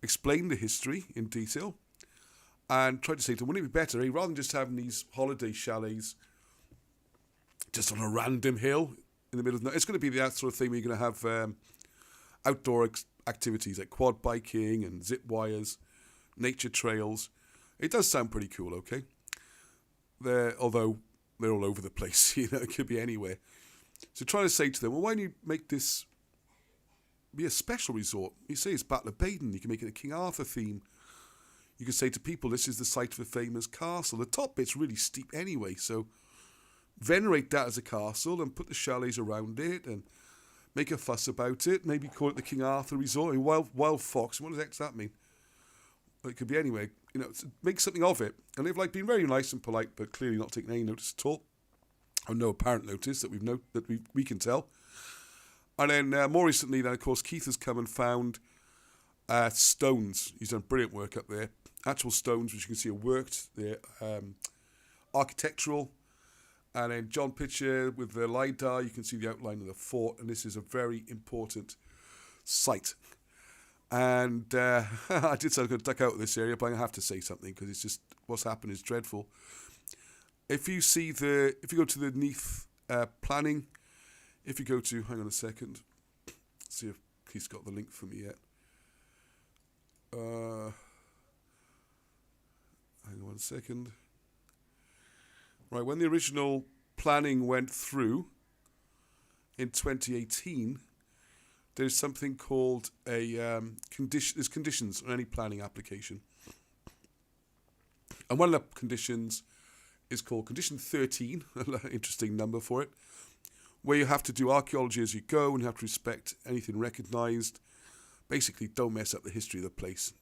explain the history in detail, and try to say to them, wouldn't it be better, rather than just having these holiday chalets just on a random hill in the middle of it's going to be that sort of thing where you're going to have outdoor activities like quad biking and zip wires, nature trails. It does sound pretty cool, okay? Although they're all over the place, it could be anywhere. So trying to say to them, well, why don't you make this be a special resort? You say it's Battle of Baden. You can make it a King Arthur theme. You can say to people, this is the site of a famous castle. The top bit's really steep anyway, so venerate that as a castle and put the chalets around it and make a fuss about it. Maybe call it the King Arthur Resort. Wild Fox, what the heck does that mean? Well, it could be anywhere. make something of it. And they've been very nice and polite, but clearly not taking any notice at all, or no apparent notice that we can tell. And then more recently, then of course Keith has come and found stones. He's done brilliant work up there. Actual stones, which you can see are worked. They're architectural. And then John Pitcher with the LiDAR, you can see the outline of the fort. And this is a very important site. And I did say I was going to duck out of this area, but I have to say something because it's just what's happened is dreadful. If you go to the Neath planning, if you go to, hang on a second, see if he's got the link for me yet. Hang on 1 second. Right, when the original planning went through in 2018, there's something called there's conditions on any planning application. And one of the conditions is called Condition 13, an interesting number for it, where you have to do archaeology as you go and you have to respect anything recognised. Basically, don't mess up the history of the place.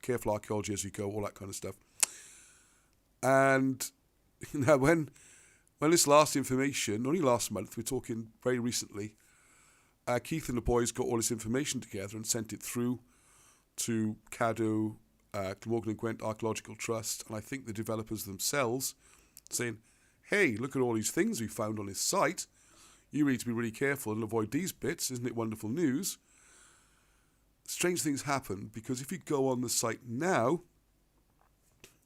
Careful archaeology as you go, all that kind of stuff. And now when this last information, only last month, we're talking very recently, Keith and the boys got all this information together and sent it through to CADW, Glamorgan and Gwent Archaeological Trust, and I think the developers themselves, saying, hey, look at all these things we found on this site. You need to be really careful and avoid these bits. Isn't it wonderful news? Strange things happen, because if you go on the site now,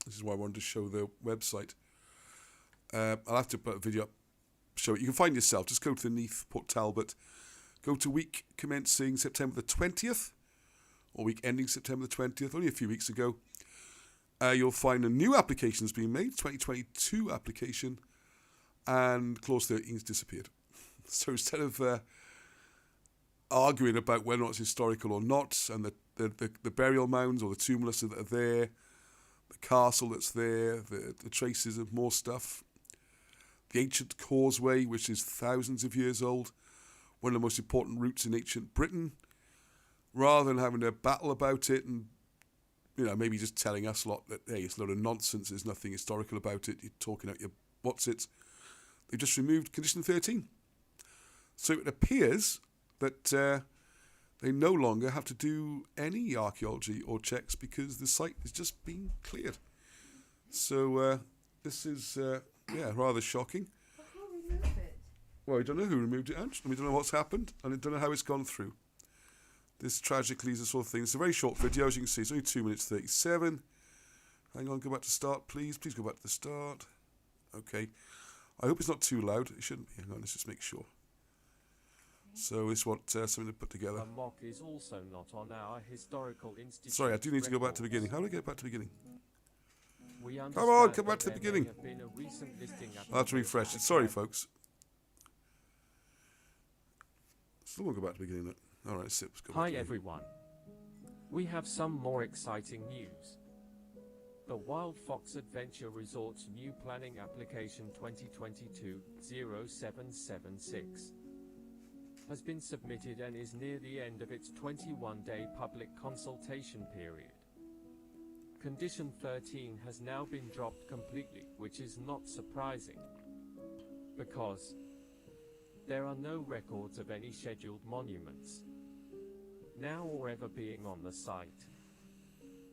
this is why I wanted to show the website. I'll have to put a video up, show it. You can find yourself. Just go to the Neath Port Talbot. Go to week commencing September the 20th, or week ending September the 20th, only a few weeks ago. You'll find a new application has been made, 2022 application, and Clause 13 has disappeared. So instead of arguing about whether or not it's historical or not, and the burial mounds or the tumulus that are there, the castle that's there, the traces of more stuff, the ancient causeway, which is thousands of years old, one of the most important routes in ancient Britain, rather than having a battle about it and maybe just telling us a lot that, hey, it's a lot of nonsense, there's nothing historical about it, you're talking out your what's-its, they've just removed Condition 13. So it appears that they no longer have to do any archaeology or checks because the site has just been cleared. So this is, rather shocking. But who removed it? Well, we don't know who removed it, actually. We don't know what's happened, and we don't know how it's gone through. This tragically is the sort of thing. It's a very short video, as you can see. It's only 2 minutes 37. Hang on, go back to start, please. Please go back to the start. Okay. I hope it's not too loud. It shouldn't be. Hang on, let's just make sure. So it's what something to put together. A mock is also not on our historical institute. Sorry, I do need to go back to the beginning. How do I get back to the beginning? Come on, come back to the beginning. I'll have to refresh it. Sorry, folks. Still won't go back to the beginning. All right, let's go back. Hi, everyone. We have some more exciting news. The Wild Fox Adventure Resort's new planning application 2022-0776 has been submitted and is near the end of its 21-day public consultation period. Condition 13 has now been dropped completely, which is not surprising, because there are no records of any scheduled monuments, now or ever being on the site.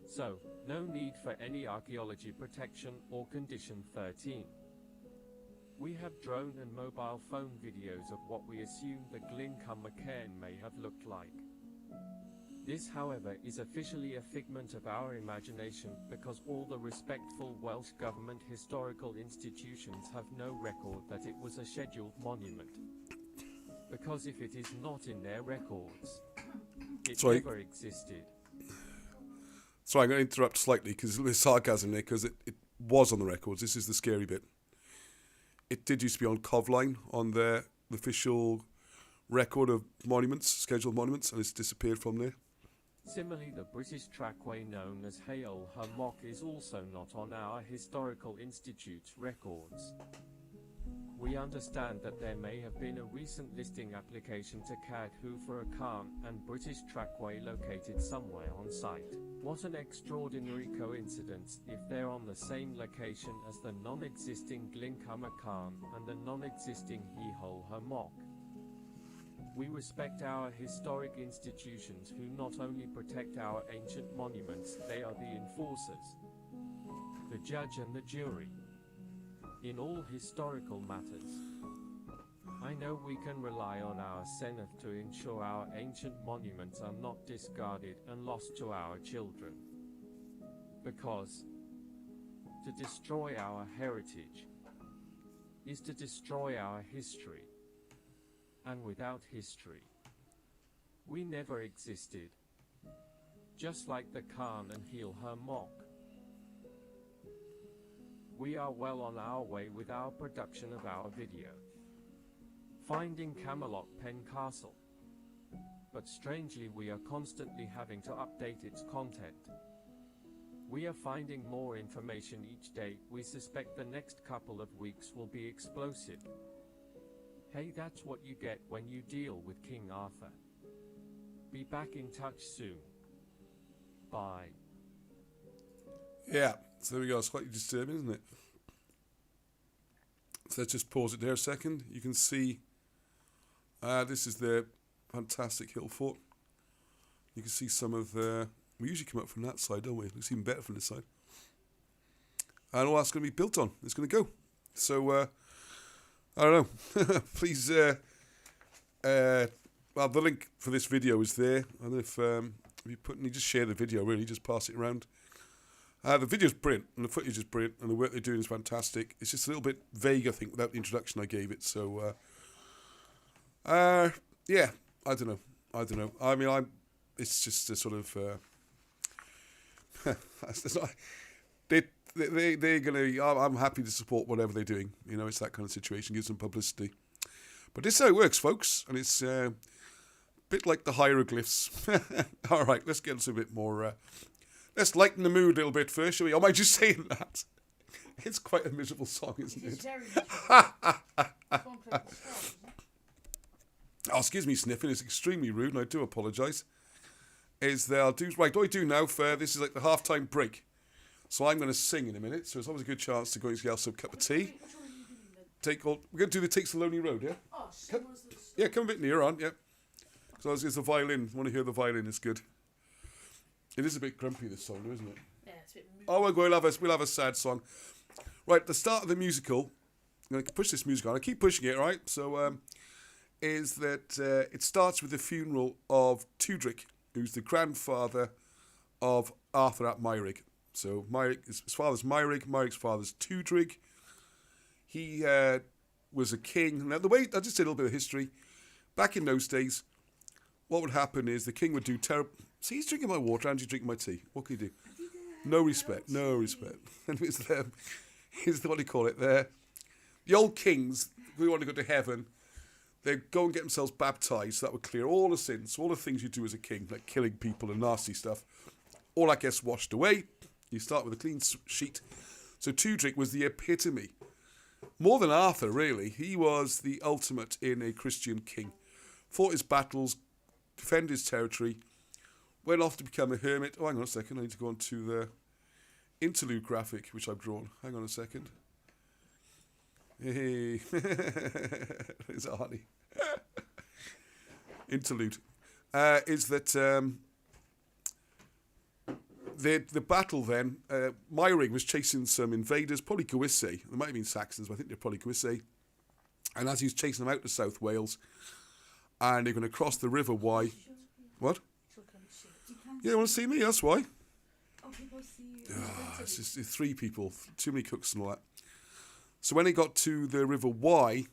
So, no need for any archaeology protection or Condition 13. We have drone and mobile phone videos of what we assume the Glen-cum-Macairn may have looked like. This, however, is officially a figment of our imagination because all the respectful Welsh Government historical institutions have no record that it was a scheduled monument. Because if it is not in their records, it never existed. Sorry, I'm going to interrupt slightly because there's sarcasm there, because it was on the records. This is the scary bit. It did used to be on Covline, on the official record of monuments, scheduled monuments, and it's disappeared from there. Similarly, the British trackway known as Haol Hammock is also not on our Historical Institute's records. We understand that there may have been a recent listing application to CADW for a Khan and British trackway located somewhere on site. What an extraordinary coincidence if they're on the same location as the non-existing Glyncummer Khan and the non-existing Hehol Hermok. We respect our historic institutions who not only protect our ancient monuments, they are the enforcers, the judge and the jury in all historical matters. I know we can rely on our Senate to ensure our ancient monuments are not discarded and lost to our children. Because to destroy our heritage is to destroy our history. And without history, we never existed. Just like the Khan and Heel Hermok. We are well on our way with our production of our video. Finding Camelot Pen Castle. But strangely we are constantly having to update its content. We are finding more information each day. We suspect the next couple of weeks will be explosive. Hey, that's what you get when you deal with King Arthur. Be back in touch soon. Bye. Yeah, so there we go. Slightly disturbing, isn't it? So let's just pause it there a second. You can see this is the fantastic hill fort. You can see some of the... We usually come up from that side, don't we? It looks even better from this side. And all that's going to be built on. It's going to go. So, I don't know. Please, well, the link for this video is there. And if you just share the video, really, just pass it around. The video's brilliant, and the footage is brilliant, and the work they're doing is fantastic. It's just a little bit vague, I think, without the introduction I gave it. So, yeah, I don't know. I mean, it's just a sort of, it's not, they're gonna. I'm happy to support whatever they're doing. You know, it's that kind of situation. Gives them publicity. But this is how it works, folks, and it's a bit like the hieroglyphs. All right, let's get into a bit more. Let's lighten the mood a little bit first, shall we? Am I just saying that? It's quite a miserable song, isn't it? It's very miserable. Oh, excuse me, sniffing. It's extremely rude, and I do apologise. What do I do now? This is like the half-time break. So I'm going to sing in a minute, so it's always a good chance to go and get yourself a cup of tea. We're going to do the Takes the Lonely Road, yeah? Come a bit nearer on, yeah. Because it's the violin. I want to hear the violin, it's good. It is a bit grumpy, this song, isn't it? Yeah, it's a bit moody. Oh, we'll have a sad song. Right, the start of the musical, I'm going to push this music on. I keep pushing it, right? So, is that it starts with the funeral of Tudric, who's the grandfather of Arthur ap Myrig. So, his father's Myrig, Myrig's father's Tudrig. He was a king. Now, I'll just say a little bit of history. Back in those days, what would happen is the king would do terrible... See, he's drinking my water and he's drinking my tea. What can he do? No respect. And it's what do you call it? The old kings who want to go to heaven, they go and get themselves baptised. So that would clear all the sins, all the things you do as a king, like killing people and nasty stuff. All that gets washed away. You start with a clean sheet. So Tudric was the epitome. More than Arthur, really. He was the ultimate in a Christian king. Fought his battles, defended his territory, went off to become a hermit. Oh, hang on a second. I need to go on to the interlude graphic, which I've drawn. Hang on a second. Hey. There's Arnie. Interlude. Is that... The battle then, Myrig was chasing some invaders, probably Gewisse. There might have been Saxons, but I think they're probably Gewisse. And as he's chasing them out to South Wales, and they're going to cross the River Wye. What? Yeah, you want to see me? That's why. It's just it's 3 people, too many cooks and all that. So when they got to the River Wye,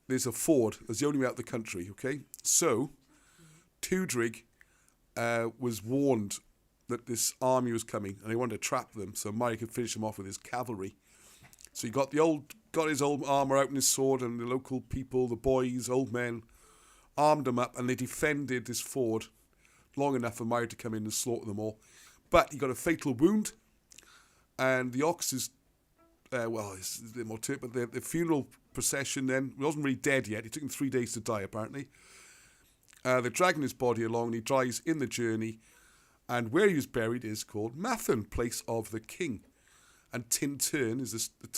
there's a ford. That's the only way out the country, okay? So, Tudrig was warned that this army was coming, and they wanted to trap them, so Myrig could finish them off with his cavalry. So he got his old armour out and his sword, and the local people, the boys, old men, armed them up, and they defended this ford long enough for Myrig to come in and slaughter them all. But he got a fatal wound, and the oxes it's a bit more to it, but the funeral procession then, he wasn't really dead yet. It took him 3 days to die, apparently. They're dragging his body along, and he dies in the journey. And where he was buried is called Mathen, place of the king. And Tintern is the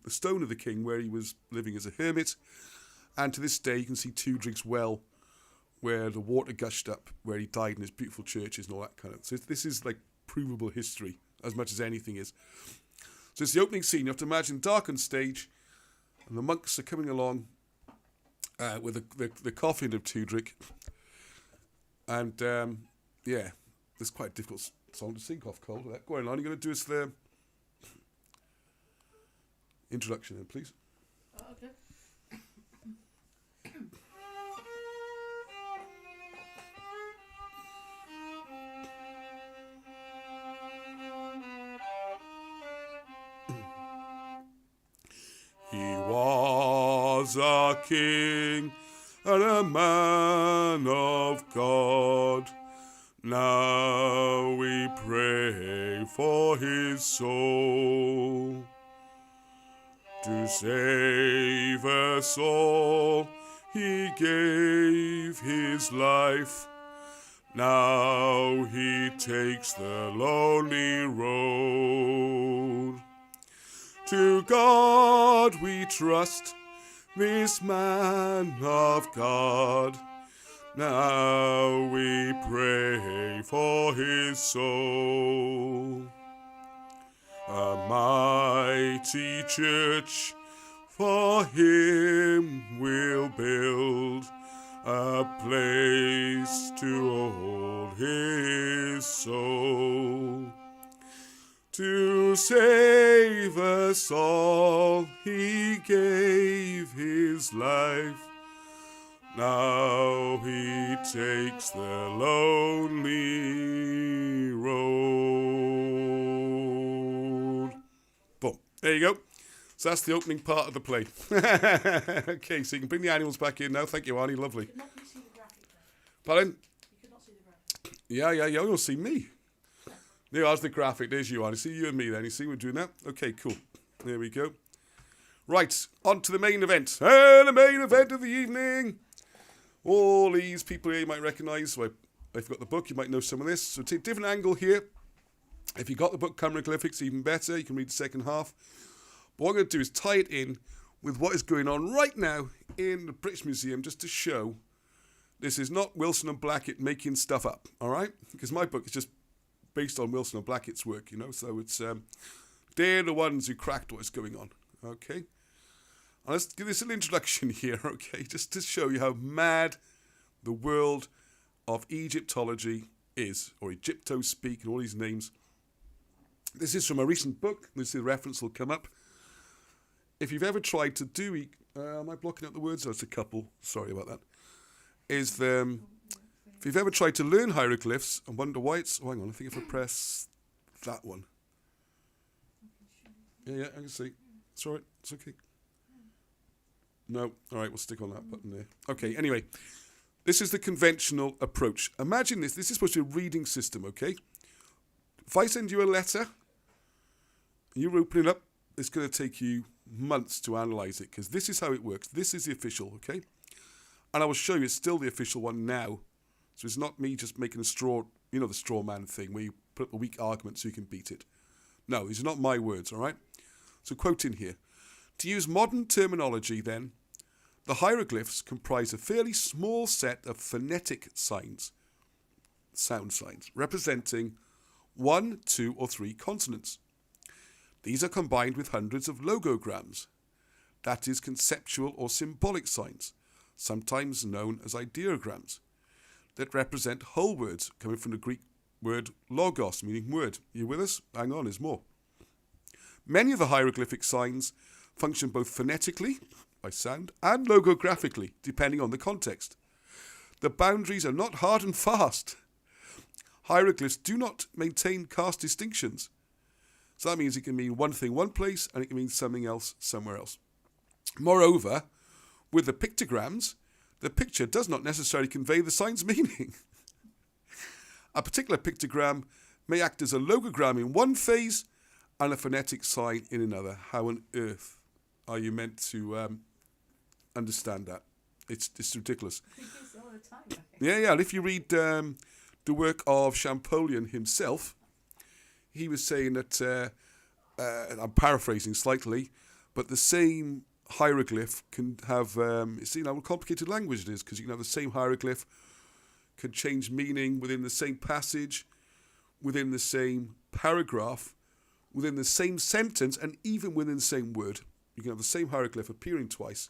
stone of the king, where he was living as a hermit. And to this day, you can see Tudrig's well, where the water gushed up, where he died in his beautiful churches and all that kind of. So this is like provable history as much as anything is. So it's the opening scene. You have to imagine darkened stage, and the monks are coming along with the coffin of Tudrig. And it's quite a difficult song to sing off cold. Go on, you're going to do us the introduction then, please. Okay. He was a king and a man of God. Now we pray for his soul. To save us all, he gave his life. Now he takes the lonely road. To God we trust, this man of God. Now we pray for his soul. A mighty church for him will build, a place to hold his soul. To save us all, he gave his life. Now he takes the lonely road. Boom. There you go. So that's the opening part of the play. Okay, so you can bring the animals back in now. Thank you, Arnie. Lovely. You could not see the graphic though. Pardon? You could not see the graphic. Yeah, you'll see me. There's the graphic. There's you, Arnie. See you and me then. You see we're doing that? Okay, cool. There we go. Right, on to the main event. And the main event of the evening. All these people here you might recognise. So if you've got the book, you might know some of this. So take a different angle here. If you've got the book Hieroglyphs, even better. You can read the second half. But what I'm going to do is tie it in with what is going on right now in the British Museum, just to show this is not Wilson and Blackett making stuff up, all right? Because my book is just based on Wilson and Blackett's work, you know. So it's they're the ones who cracked what is going on, okay? And let's give this an introduction here, okay, just to show you how mad the world of Egyptology is, or Egypto-speak and all these names. This is from a recent book. This is the reference will come up. If you've ever tried to do, am I blocking out the words? Oh, it's a couple. Sorry about that. If you've ever tried to learn hieroglyphs and wonder why it's, hang on, I think if I press that one. Yeah, I can see. It's all right. It's okay. No, all right, we'll stick on that button there. Okay, anyway, this is the conventional approach. Imagine this. This is supposed to be a reading system, okay? If I send you a letter, and you open it up, it's going to take you months to analyse it, because this is how it works. This is the official, okay? And I will show you it's still the official one now. So it's not me just making a straw, you know, the straw man thing, where you put up a weak argument so you can beat it. No, these are not my words, all right? So quote in here. To use modern terminology then, the hieroglyphs comprise a fairly small set of phonetic signs, sound signs, representing 1, 2, or 3 consonants. These are combined with hundreds of logograms, that is, conceptual or symbolic signs, sometimes known as ideograms, that represent whole words, coming from the Greek word logos, meaning word. You with us? Hang on, there's more. Many of the hieroglyphic signs function both phonetically, by sound, and logographically, depending on the context. The boundaries are not hard and fast. Hieroglyphs do not maintain caste distinctions. So that means it can mean one thing one place, and it can mean something else somewhere else. Moreover, with the pictograms, the picture does not necessarily convey the sign's meaning. A particular pictogram may act as a logogram in one phase and a phonetic sign in another. How on earth are you meant to understand that? It's ridiculous. We do this all the time, I think. Yeah. And if you read the work of Champollion himself, he was saying that, I'm paraphrasing slightly, but the same hieroglyph can have, see how complicated language it is, because you can have the same hieroglyph, can change meaning within the same passage, within the same paragraph, within the same sentence, and even within the same word. You can have the same hieroglyph appearing twice,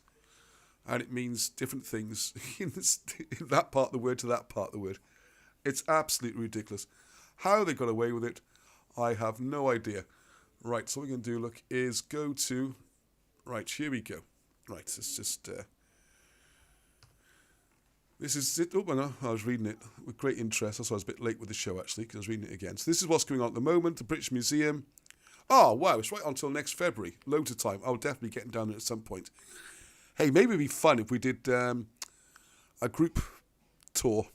and it means different things in that part of the word to that part of the word. It's absolutely ridiculous. How they got away with it, I have no idea. Right, so what we're going to do, look, is go to... Right, here we go. Right, it's just... this is it. Oh, no, I was reading it with great interest. That's why I was a bit late with the show, actually, because I was reading it again. So this is what's going on at the moment. The British Museum. Oh, wow, it's right until next February. Loads of time. I'll definitely get down there at some point. Hey, maybe it'd be fun if we did a group tour.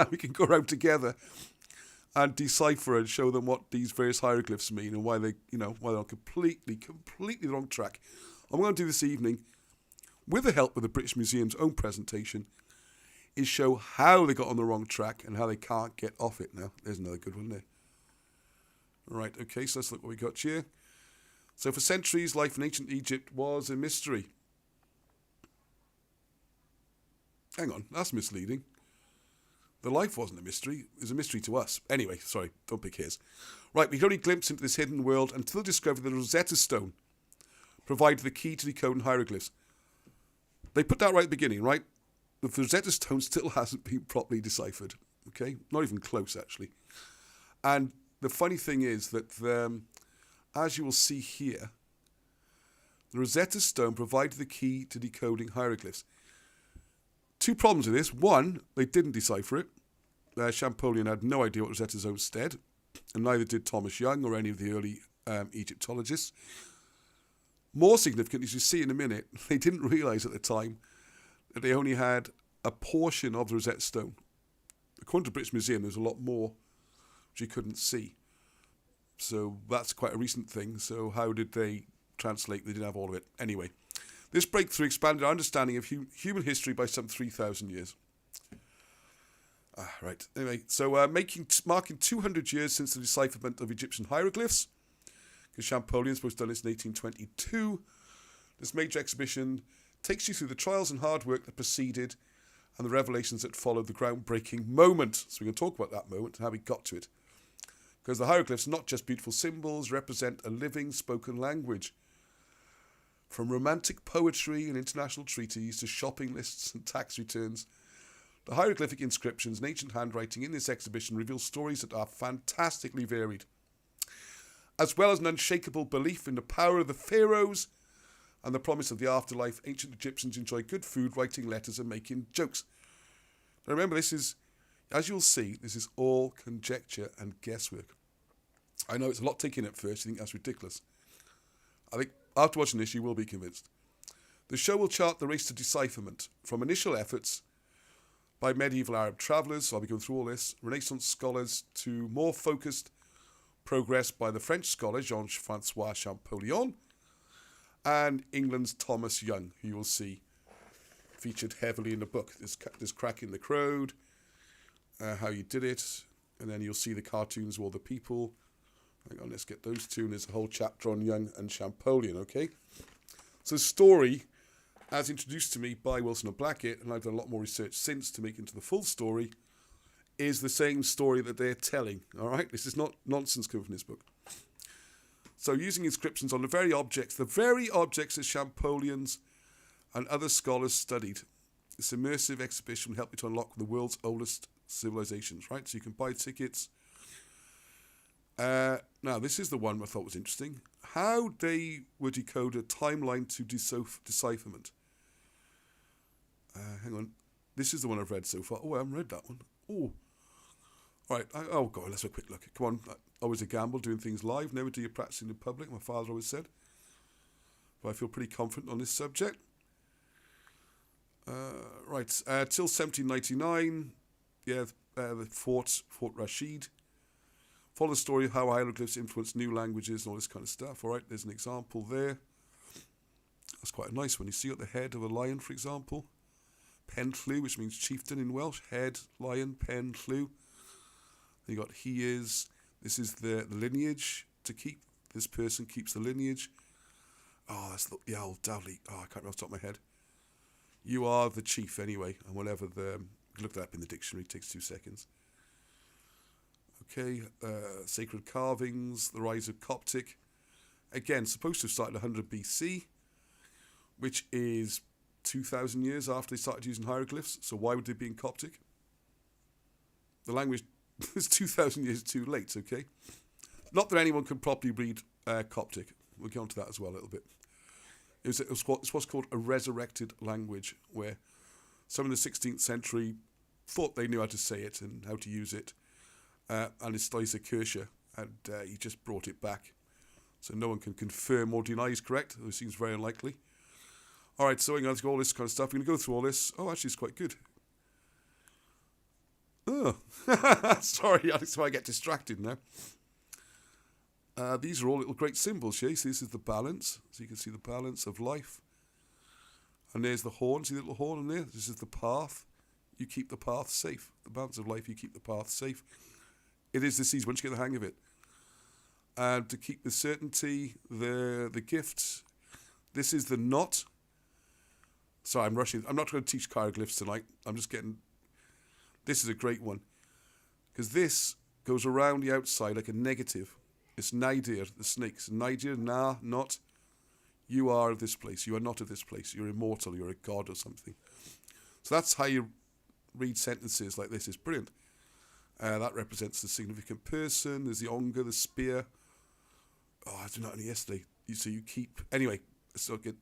We can go around together and decipher and show them what these various hieroglyphs mean and why they, why they're on completely the wrong track. I'm going to do this evening, with the help of the British Museum's own presentation, is show how they got on the wrong track and how they can't get off it now. There's another good one there. Right, okay, so let's look what we got here. So for centuries, life in ancient Egypt was a mystery. Hang on, that's misleading. The life wasn't a mystery. It was a mystery to us. Anyway, sorry, don't pick his. Right, we could only glimpse into this hidden world until discovery that the Rosetta Stone provided the key to decoding hieroglyphs. They put that right at the beginning, right? The Rosetta Stone still hasn't been properly deciphered. Okay? Not even close, actually. And the funny thing is that, as you will see here, the Rosetta Stone provided the key to decoding hieroglyphs. Two problems with this. One, they didn't decipher it. Champollion had no idea what Rosetta Stone said, and neither did Thomas Young or any of the early Egyptologists. More significant, as you see in a minute, they didn't realise at the time that they only had a portion of the Rosetta Stone. According to the British Museum, there's a lot more which you couldn't see. So that's quite a recent thing. So how did they translate? They didn't have all of it. Anyway, this breakthrough expanded our understanding of human history by some 3,000 years. Right. Anyway, so marking 200 years since the decipherment of Egyptian hieroglyphs, because Champollion supposed to have done this in 1822, this major exhibition takes you through the trials and hard work that preceded and the revelations that followed the groundbreaking moment. So we're going to talk about that moment and how we got to it. Because the hieroglyphs, not just beautiful symbols, represent a living spoken language. From romantic poetry and international treaties to shopping lists and tax returns, the hieroglyphic inscriptions and ancient handwriting in this exhibition reveal stories that are fantastically varied. As well as an unshakable belief in the power of the pharaohs and the promise of the afterlife, ancient Egyptians enjoy good food, writing letters and making jokes. Now remember, this is, as you'll see, this is all conjecture and guesswork. I know it's a lot taken at first, you think that's ridiculous. I think after watching this, you will be convinced. The show will chart the race to decipherment, from initial efforts by medieval Arab travellers, so I'll be going through all this, Renaissance scholars, to more focused progress by the French scholar Jean-Francois Champollion, and England's Thomas Young, who you will see featured heavily in the book. There's Cracking the Crowd, how you did it, and then you'll see the cartoons of all the people. Hang on, let's get those two, and there's a whole chapter on Young and Champollion, okay? So story, as introduced to me by Wilson and Blackett, and I've done a lot more research since to make it into the full story, is the same story that they're telling, all right? This is not nonsense coming from this book. So using inscriptions on the very objects that Champollion's and other scholars studied. This immersive exhibition will help you to unlock the world's oldest civilizations, right? So you can buy tickets. Now, this is the one I thought was interesting. How they would decode a timeline to decipherment. Hang on. This is the one I've read so far. Oh, I haven't read that one. Oh. All right. Oh, God, let's have a quick look. Come on. Always a gamble doing things live. Never do your practicing in public, my father always said. But I feel pretty confident on this subject. Right. Till 1799, the Fort Rashid Follow the story of how hieroglyphs influence new languages and all this kind of stuff. All right, there's an example there. That's quite a nice one. You see at the head of a lion, for example. Penllw, which means chieftain in Welsh. Head, lion, Penllw. You got he is. This is the lineage to keep. This person keeps the lineage. Oh, that's the old Dowley. Oh, I can't remember off the top of my head. You are the chief anyway, and whatever the... Look that up in the dictionary, it takes 2 seconds. Okay, sacred carvings, the rise of Coptic. Again, supposed to have started 100 BC, which is 2,000 years after they started using hieroglyphs. So why would they be in Coptic? The language is 2,000 years too late, okay? Not that anyone can properly read Coptic. We'll get on to that as well a little bit. It's what's called a resurrected language, where some in the 16th century thought they knew how to say it and how to use it. And it's Stoisa Kircher, and he just brought it back. So no one can confirm or deny he's correct. It seems very unlikely. All right, so we're going to go all this kind of stuff. We're going to go through all this. Oh, actually, it's quite good. Oh, sorry, that's why I get distracted now. These are all little great symbols, yeah? So this is the balance. So you can see the balance of life. And there's the horn. See the little horn in there? This is the path. You keep the path safe. The balance of life, you keep the path safe. It is the season once you get the hang of it. And to keep the certainty, the gift. This is the knot. Sorry, I'm rushing. I'm not going to teach hieroglyphs tonight. I'm just getting... This is a great one. Because this goes around the outside like a negative. It's Nadir, the snakes. Nadir, na, not. You are of this place. You are not of this place. You're immortal. You're a god or something. So that's how you read sentences like this. It's brilliant. That represents the significant person. There's the onga, the spear. Oh, I did not know yesterday. So you keep... Anyway, let's not get...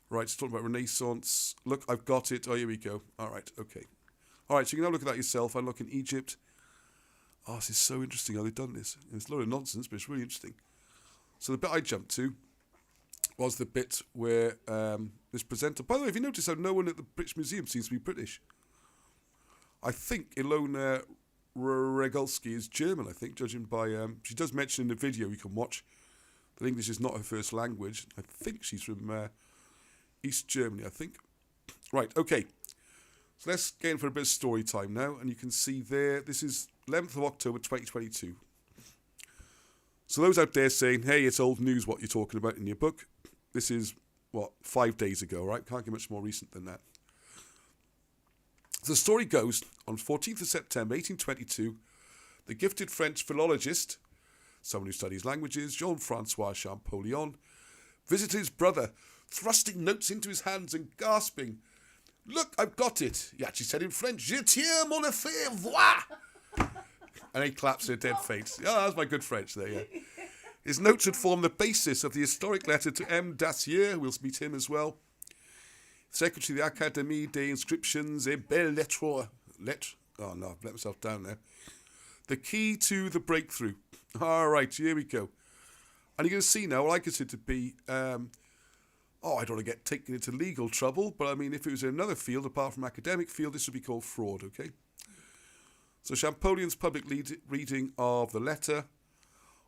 Right, it's talking about Renaissance. Look, I've got it. Oh, here we go. All right, okay. All right, so you can now look at that yourself. I look in Egypt. Oh, this is so interesting how they've done this. And it's a lot of nonsense, but it's really interesting. So the bit I jumped to was the bit where this presenter... By the way, have you noticed how no one at the British Museum seems to be British? I think Ilona Regulski is German, I think, judging by... she does mention in the video you can watch that English is not her first language. I think she's from East Germany, I think. Right, okay. So let's get in for a bit of story time now. And you can see there, this is 11th of October 2022. So those out there saying, hey, it's old news what you're talking about in your book. This is, 5 days ago, right? Can't get much more recent than that. The story goes, on 14th of September 1822, the gifted French philologist, someone who studies languages, Jean-Francois Champollion, visited his brother, thrusting notes into his hands and gasping, "Look, I've got it." He actually said in French, "Je tiens mon affaire, voir." And he claps in a dead faint. Oh, that was my good French there, yeah. His notes had formed the basis of the historic letter to M. Dacier, we'll meet him as well, Secretary of the Académie des Inscriptions et Belles Lettres. Oh no, I've let myself down there. The key to the breakthrough. All right, here we go. And you're going to see now what I consider to be, I don't want to get taken into legal trouble, but I mean, if it was in another field, apart from academic field, this would be called fraud, okay? So Champollion's public reading of the letter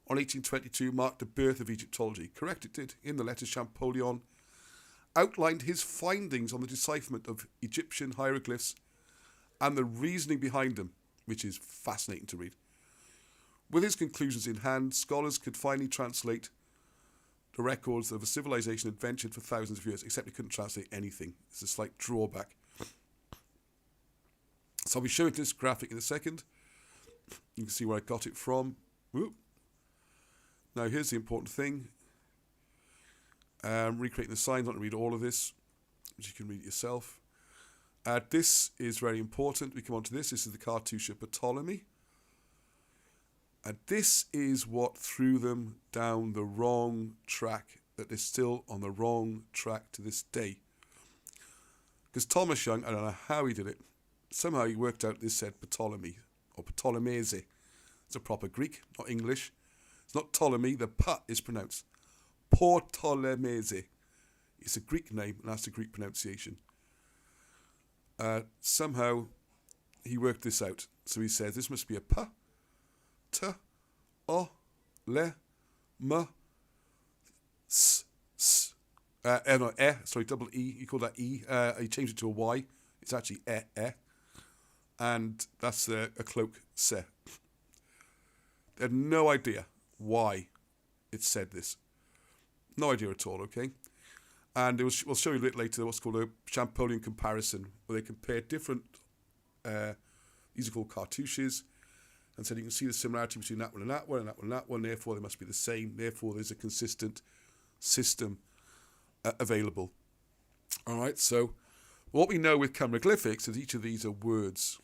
on 1822 marked the birth of Egyptology. Correct, it did. In the letter, Champollion outlined his findings on the decipherment of Egyptian hieroglyphs and the reasoning behind them, which is fascinating to read. With his conclusions in hand, scholars could finally translate the records of a civilization adventured for thousands of years, except he couldn't translate anything. It's a slight drawback. So I'll be showing this graphic in a second. You can see where I got it from. Whoop. Now here's the important thing. Recreating the signs, not to read all of this, but you can read it yourself. This is very important. We come on to this. This is the cartouche of Ptolemy. And this is what threw them down the wrong track, that they're still on the wrong track to this day. Because Thomas Young, I don't know how he did it, somehow he worked out this said Ptolemy, or Ptolemese. It's a proper Greek, not English. It's not Ptolemy, the P is pronounced Ptolemese. It's a Greek name, and that's the Greek pronunciation. Somehow he worked this out. So he says this must be a P, T, o, le, m, s, s. No, sorry, double E. You call that E. You change it to a Y. It's actually e. And that's a cloak, se. They had no idea why it said this. No idea at all, okay? And we'll show you a bit later what's called a Champollion comparison, where they compared different, these are called cartouches, and said you can see the similarity between that one and that one and that one and that one, therefore they must be the same, therefore there's a consistent system available. All right, so what we know with hieroglyphics is each of these are words.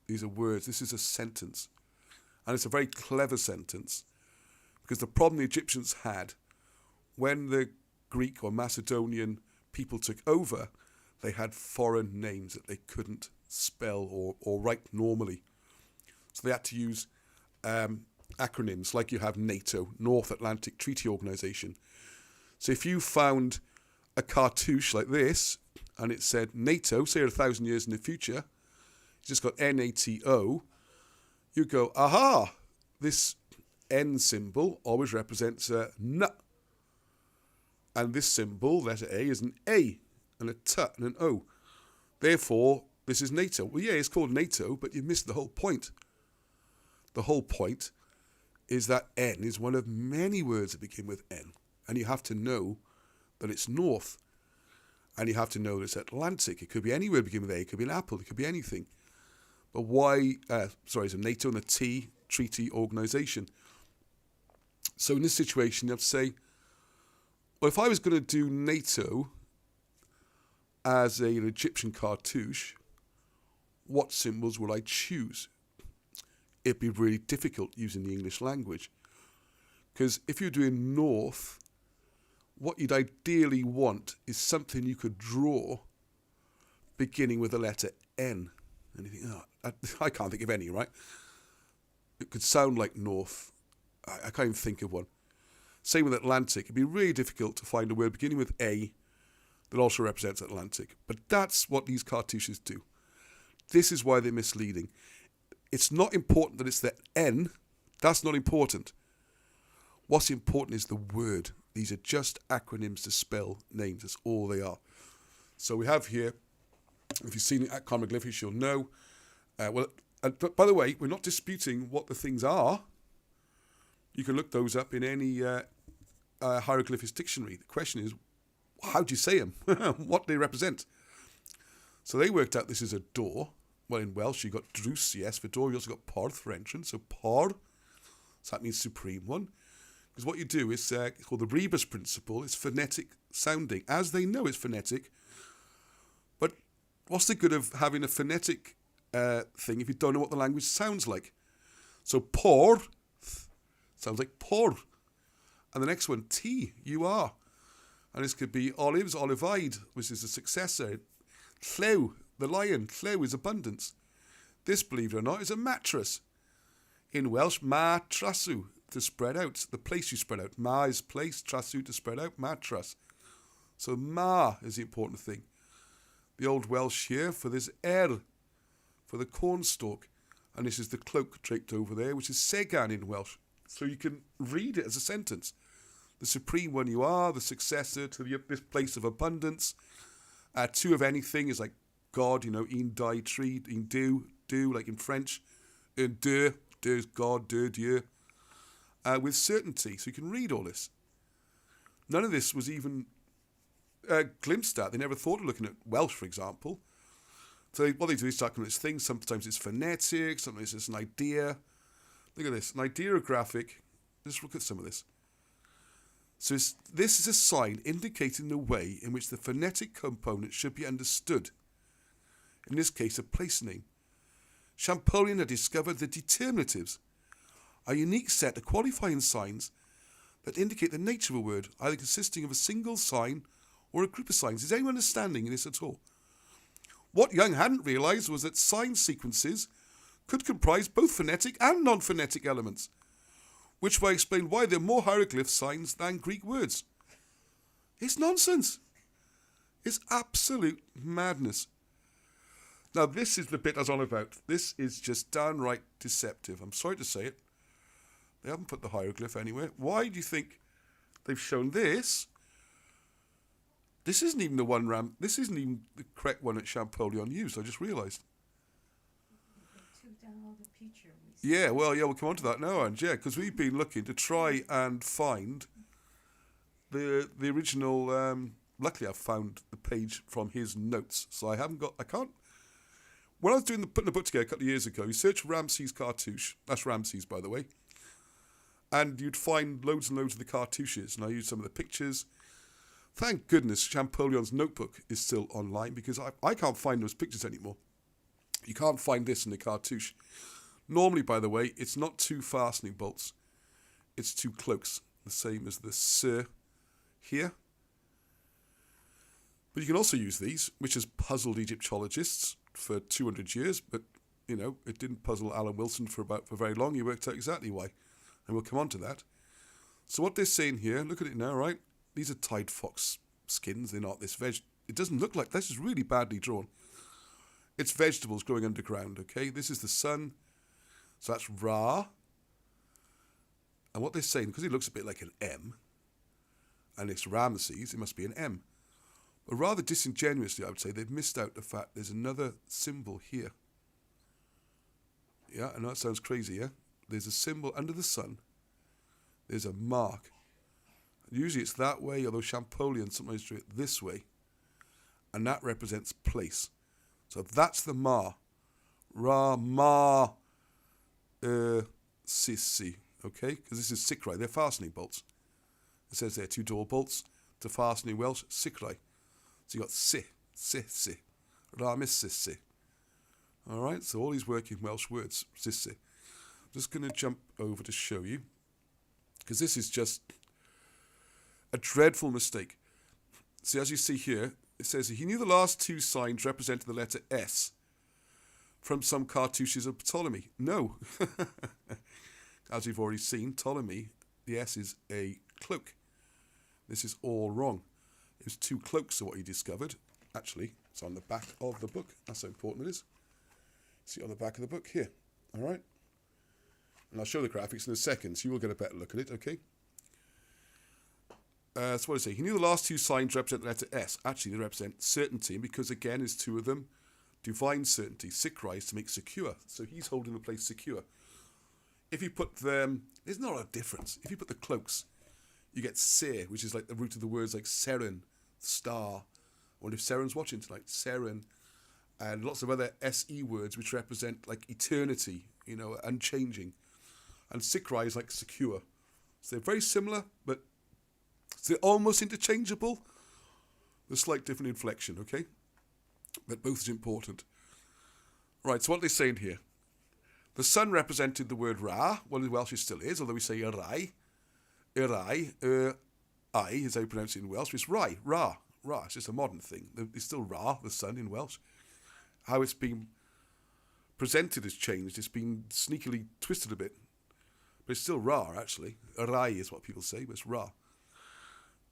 These are words. This is a sentence. And it's a very clever sentence, because the problem the Egyptians had when the Greek or Macedonian people took over, they had foreign names that they couldn't spell or write normally. So they had to use acronyms, like you have NATO, North Atlantic Treaty Organization. So if you found a cartouche like this, and it said NATO, say 1,000 years in the future, it's just got NATO, you go, aha, this N symbol always represents a N. And this symbol, letter A, is an A, and a T, and an O. Therefore, this is NATO. Well, yeah, it's called NATO, but you missed the whole point. The whole point is that N is one of many words that begin with N. And you have to know that it's North. And you have to know that it's Atlantic. It could be any word beginning with A. It could be an apple. It could be anything. But why, it's a NATO and a T, Treaty Organization. So in this situation, you have to say, well, if I was going to do NATO as an Egyptian cartouche, what symbols would I choose? It'd be really difficult using the English language. Because if you're doing North, what you'd ideally want is something you could draw beginning with the letter N. And you think, I can't think of any, right? It could sound like North. I can't even think of one. Same with Atlantic. It'd be really difficult to find a word beginning with A that also represents Atlantic. But that's what these cartouches do. This is why they're misleading. It's not important that it's the N. That's not important. What's important is the word. These are just acronyms to spell names. That's all they are. So we have here, if you've seen hieroglyphics, you'll know. But by the way, we're not disputing what the things are. You can look those up in any hieroglyphics dictionary. The question is, how do you say them? What do they represent? So they worked out this is a door. Well, in Welsh, you've got drws, yes, for door. You also got porth for entrance. So por, so that means supreme one. Because what you do is, it's called the rebus principle. It's phonetic sounding. As they know it's phonetic. But what's the good of having a phonetic thing if you don't know what the language sounds like? So por sounds like por. And the next one, T, you are. And this could be olives, olivide, which is a successor. Llew, the lion. Llew is abundance. This, believe it or not, is a mattress. In Welsh, ma trasu, to spread out. The place you spread out. Ma is place, trasu to spread out, mattress. So ma is the important thing. The old Welsh here for this for the cornstalk. And this is the cloak draped over there, which is segan in Welsh. So you can read it as a sentence. The supreme one you are, the successor to this place of abundance. Two of anything is like God, un die tri, un do, like in French. Un deux is God, deux, Dieu. With certainty, so you can read all this. None of this was even glimpsed at. They never thought of looking at Welsh, for example. So what they do is start looking at this thing. Sometimes it's phonetic, sometimes it's an idea. Look at this, an ideographic. Let's look at some of this. So this is a sign indicating the way in which the phonetic component should be understood. In this case, a place name. Champollion had discovered the determinatives, a unique set of qualifying signs that indicate the nature of a word, either consisting of a single sign or a group of signs. Is anyone understanding this at all? What Young hadn't realised was that sign sequences could comprise both phonetic and non-phonetic elements, which will explain why there are more hieroglyph signs than Greek words. It's nonsense. It's absolute madness. Now, this is the bit I was on about. This is just downright deceptive. I'm sorry to say it, They haven't put the hieroglyph anywhere. Why do you think they've shown this? This isn't even the one this isn't even the correct one that Champollion used. I just realised. They took down all the pictures. Yeah, well, we'll come on to that now, and because we've been looking to try and find the original. Luckily, I've found the page from his notes, so I can't. When I was putting the book together a couple of years ago, you search for Ramses cartouche. That's Ramses, by the way. And you'd find loads and loads of the cartouches, and I used some of the pictures. Thank goodness Champollion's notebook is still online, because I can't find those pictures anymore. You can't find this in the cartouche. Normally, by the way, it's not 2 fastening bolts. It's 2 cloaks, the same as the sir here. But you can also use these, which has puzzled Egyptologists for 200 years, but, it didn't puzzle Alan Wilson for very long. He worked out exactly why, and we'll come on to that. So what they're saying here, look at it now, right? These are tide fox skins. They're not this it doesn't look like, this is really badly drawn. It's vegetables growing underground, okay? This is the sun, so that's Ra. And what they're saying, because it looks a bit like an M, and it's Ramses, it must be an M. But rather disingenuously, I would say, they've missed out the fact there's another symbol here. Yeah, I know that sounds crazy, yeah? There's a symbol under the sun. There's a mark. Usually it's that way, although Champollion sometimes do it this way. And that represents place. So that's the Ma. Ra, Ma, Sissi. Okay? Because this is Sikrai. They're fastening bolts. It says there 2 door bolts to fasten in Welsh, Sikrai. So you got Si, Ramis Sissi. Alright, so all these working Welsh words, Sissi. I'm just going to jump over to show you. Because this is just a dreadful mistake. See, as you see here, it says he knew the last 2 signs represented the letter S from some cartouches of Ptolemy. No. As we've already seen, Ptolemy, the S is a cloak. This is all wrong. It was 2 cloaks of what he discovered. Actually, it's on the back of the book. That's how important it is. See it on the back of the book here. All right? And I'll show the graphics in a second, so you will get a better look at it, okay? So what did I say? He knew the last 2 signs represent the letter S. Actually, they represent certainty, because again, there's 2 of them. Divine certainty. Sikrai is to make secure. So he's holding the place secure. If you put them, there's not a difference. If you put the cloaks, you get Ser, which is like the root of the words like Seren, star. I wonder if Seren's watching tonight. Seren. And lots of other SE words which represent like eternity, unchanging. And Sikrai is like secure. So they're very similar, but they're almost interchangeable. There's a slight different inflection, okay? But both is important. Right, so what they're saying here. The sun represented the word Ra. Well, in Welsh it still is, although we say Erai. Erai, I is how you pronounce it in Welsh. It's Rai, Ra. It's just a modern thing. It's still Ra, the sun in Welsh. How it's been presented has changed. It's been sneakily twisted a bit. But it's still Ra, actually. Erai is what people say, but it's Ra.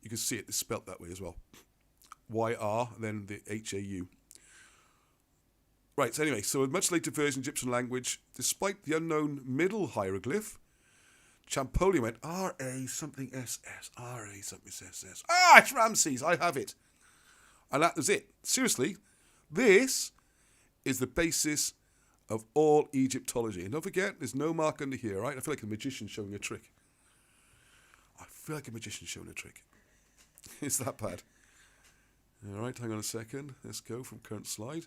You can see it's spelt that way as well. Y-R, then the H-A-U. Right, so anyway, so a much later version of Egyptian language, despite the unknown middle hieroglyph, Champollion went R-A something S-S, R-A something S-S. Ah, it's Ramses, I have it. And that was it. Seriously, this is the basis of all Egyptology. And don't forget, there's no mark under here, right? I feel like a magician showing a trick. It's that bad. All right, hang on a second. Let's go from current slide.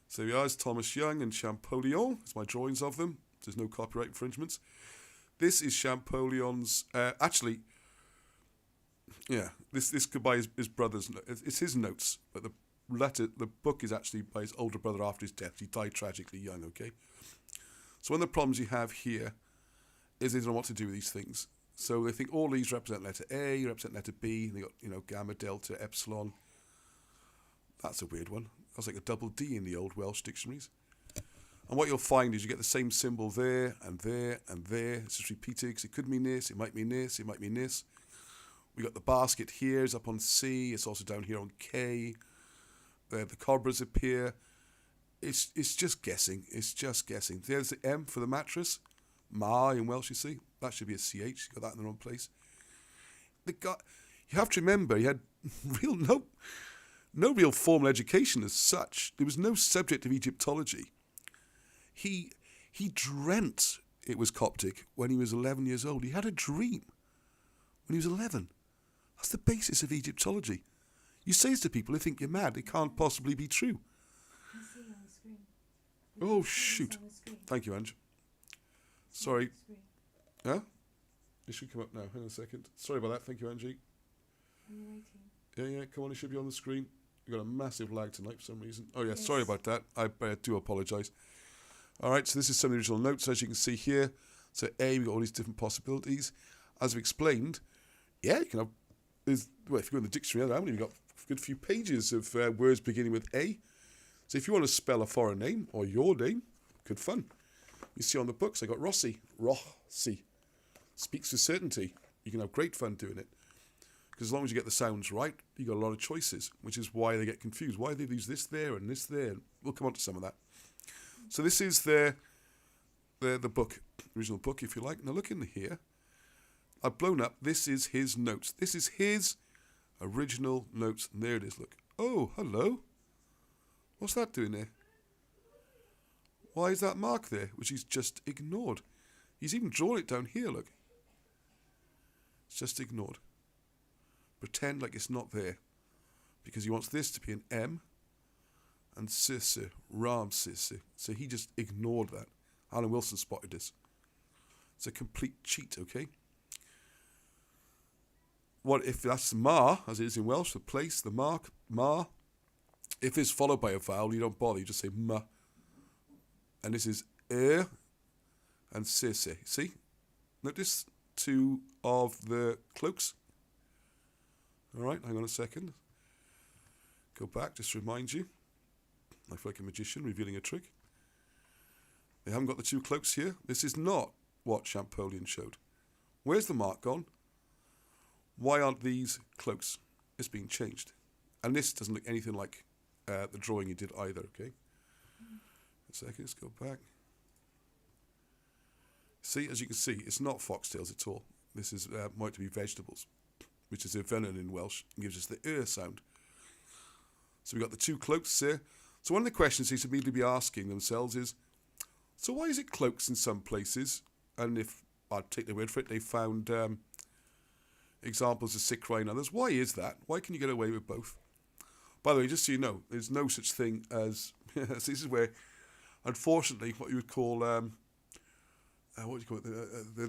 So here is Thomas Young and Champollion. It's my drawings of them. There's no copyright infringements. This is Champollion's... this could by his brother's... It's his notes, but the book is actually by his older brother after his death. He died tragically young, okay? So one of the problems you have here is they don't know what to do with these things. So they think all these represent letter A, represent letter B. They got, gamma, delta, epsilon. That's a weird one. That's like a double D in the old Welsh dictionaries. And what you'll find is you get the same symbol there and there and there. It's just repeated because it could mean this, it might mean this, it might mean this. We got the basket here, it's up on C. It's also down here on K. The cobras appear. It's just guessing. It's just guessing. There's the M for the mattress. Ma in Welsh, you see. That should be a CH. You got that in the wrong place. The guy, you have to remember, he had no real formal education as such. There was no subject of Egyptology. He dreamt it was Coptic when he was 11 years old. He had a dream when he was 11. That's the basis of Egyptology. You say this to people, they think you're mad. It can't possibly be true. I can see it on the screen. Oh, shoot. Thank you, Ange. Sorry. Huh? It should come up now. Hang on a second. Sorry about that. Thank you, Angie. Are you waiting? Yeah, come on. It should be on the screen. We've got a massive lag tonight for some reason. Oh, yeah, sorry about that. I do apologise. All right, so this is some of the original notes, as you can see here. So, we've got all these different possibilities. As I've explained, yeah, you can have... if you go in the dictionary, how many? We've got a good few pages of words beginning with A. So if you want to spell a foreign name, or your name, good fun. You see on the books, I got Rossi. Speaks with certainty. You can have great fun doing it. Because as long as you get the sounds right, you got a lot of choices, which is why they get confused. Why they use this there and this there. And we'll come on to some of that. So this is the book, original book, if you like. Now look in here. I've blown up. This is his notes. This is his original notes. And there it is, look. Oh, hello. What's that doing there? Why is that mark there, which he's just ignored? He's even drawn it down here, look. It's just ignored. Pretend like it's not there. Because he wants this to be an M. And Sisse, Ramsisse. So he just ignored that. Alan Wilson spotted this. It's a complete cheat, okay? What if that's ma, as it is in Welsh, the place, the mark, ma. If it's followed by a vowel, you don't bother, you just say ma. And this is and Sisse. See? Notice two of the cloaks. All right, hang on a second. Go back, just to remind you. I feel like a magician revealing a trick. They haven't got the two cloaks here. This is not what Champollion showed. Where's the mark gone? Why aren't these cloaks? It's been changed. And this doesn't look anything like the drawing he did either, okay? A second, let's go back. See, as you can see, it's not foxtails at all. This is might be vegetables, which is a venom in Welsh, and gives us the sound. So we've got the two cloaks here. So one of the questions he's immediately be asking themselves is, so why is it cloaks in some places? And if I'd take their word for it, they found examples of Sikrai and others. Why is that? Why can you get away with both? By the way, just so you know, there's no such thing as... this is where, unfortunately, what you would call... what do you call it?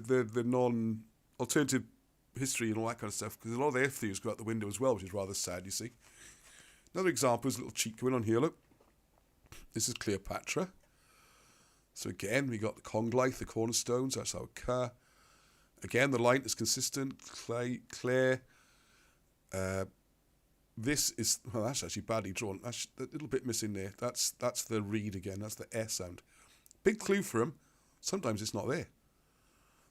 The non-alternative history and all that kind of stuff, because a lot of their theories go out the window as well, which is rather sad, you see. Another example is a little cheat going on here, look. This is Cleopatra. So again, we got the Conglythe, the cornerstones, that's our Ka. Again, the line is consistent, Claire. This is, well, that's actually badly drawn. That's a little bit missing there. That's the reed again, that's the S sound. Big clue for him, sometimes it's not there.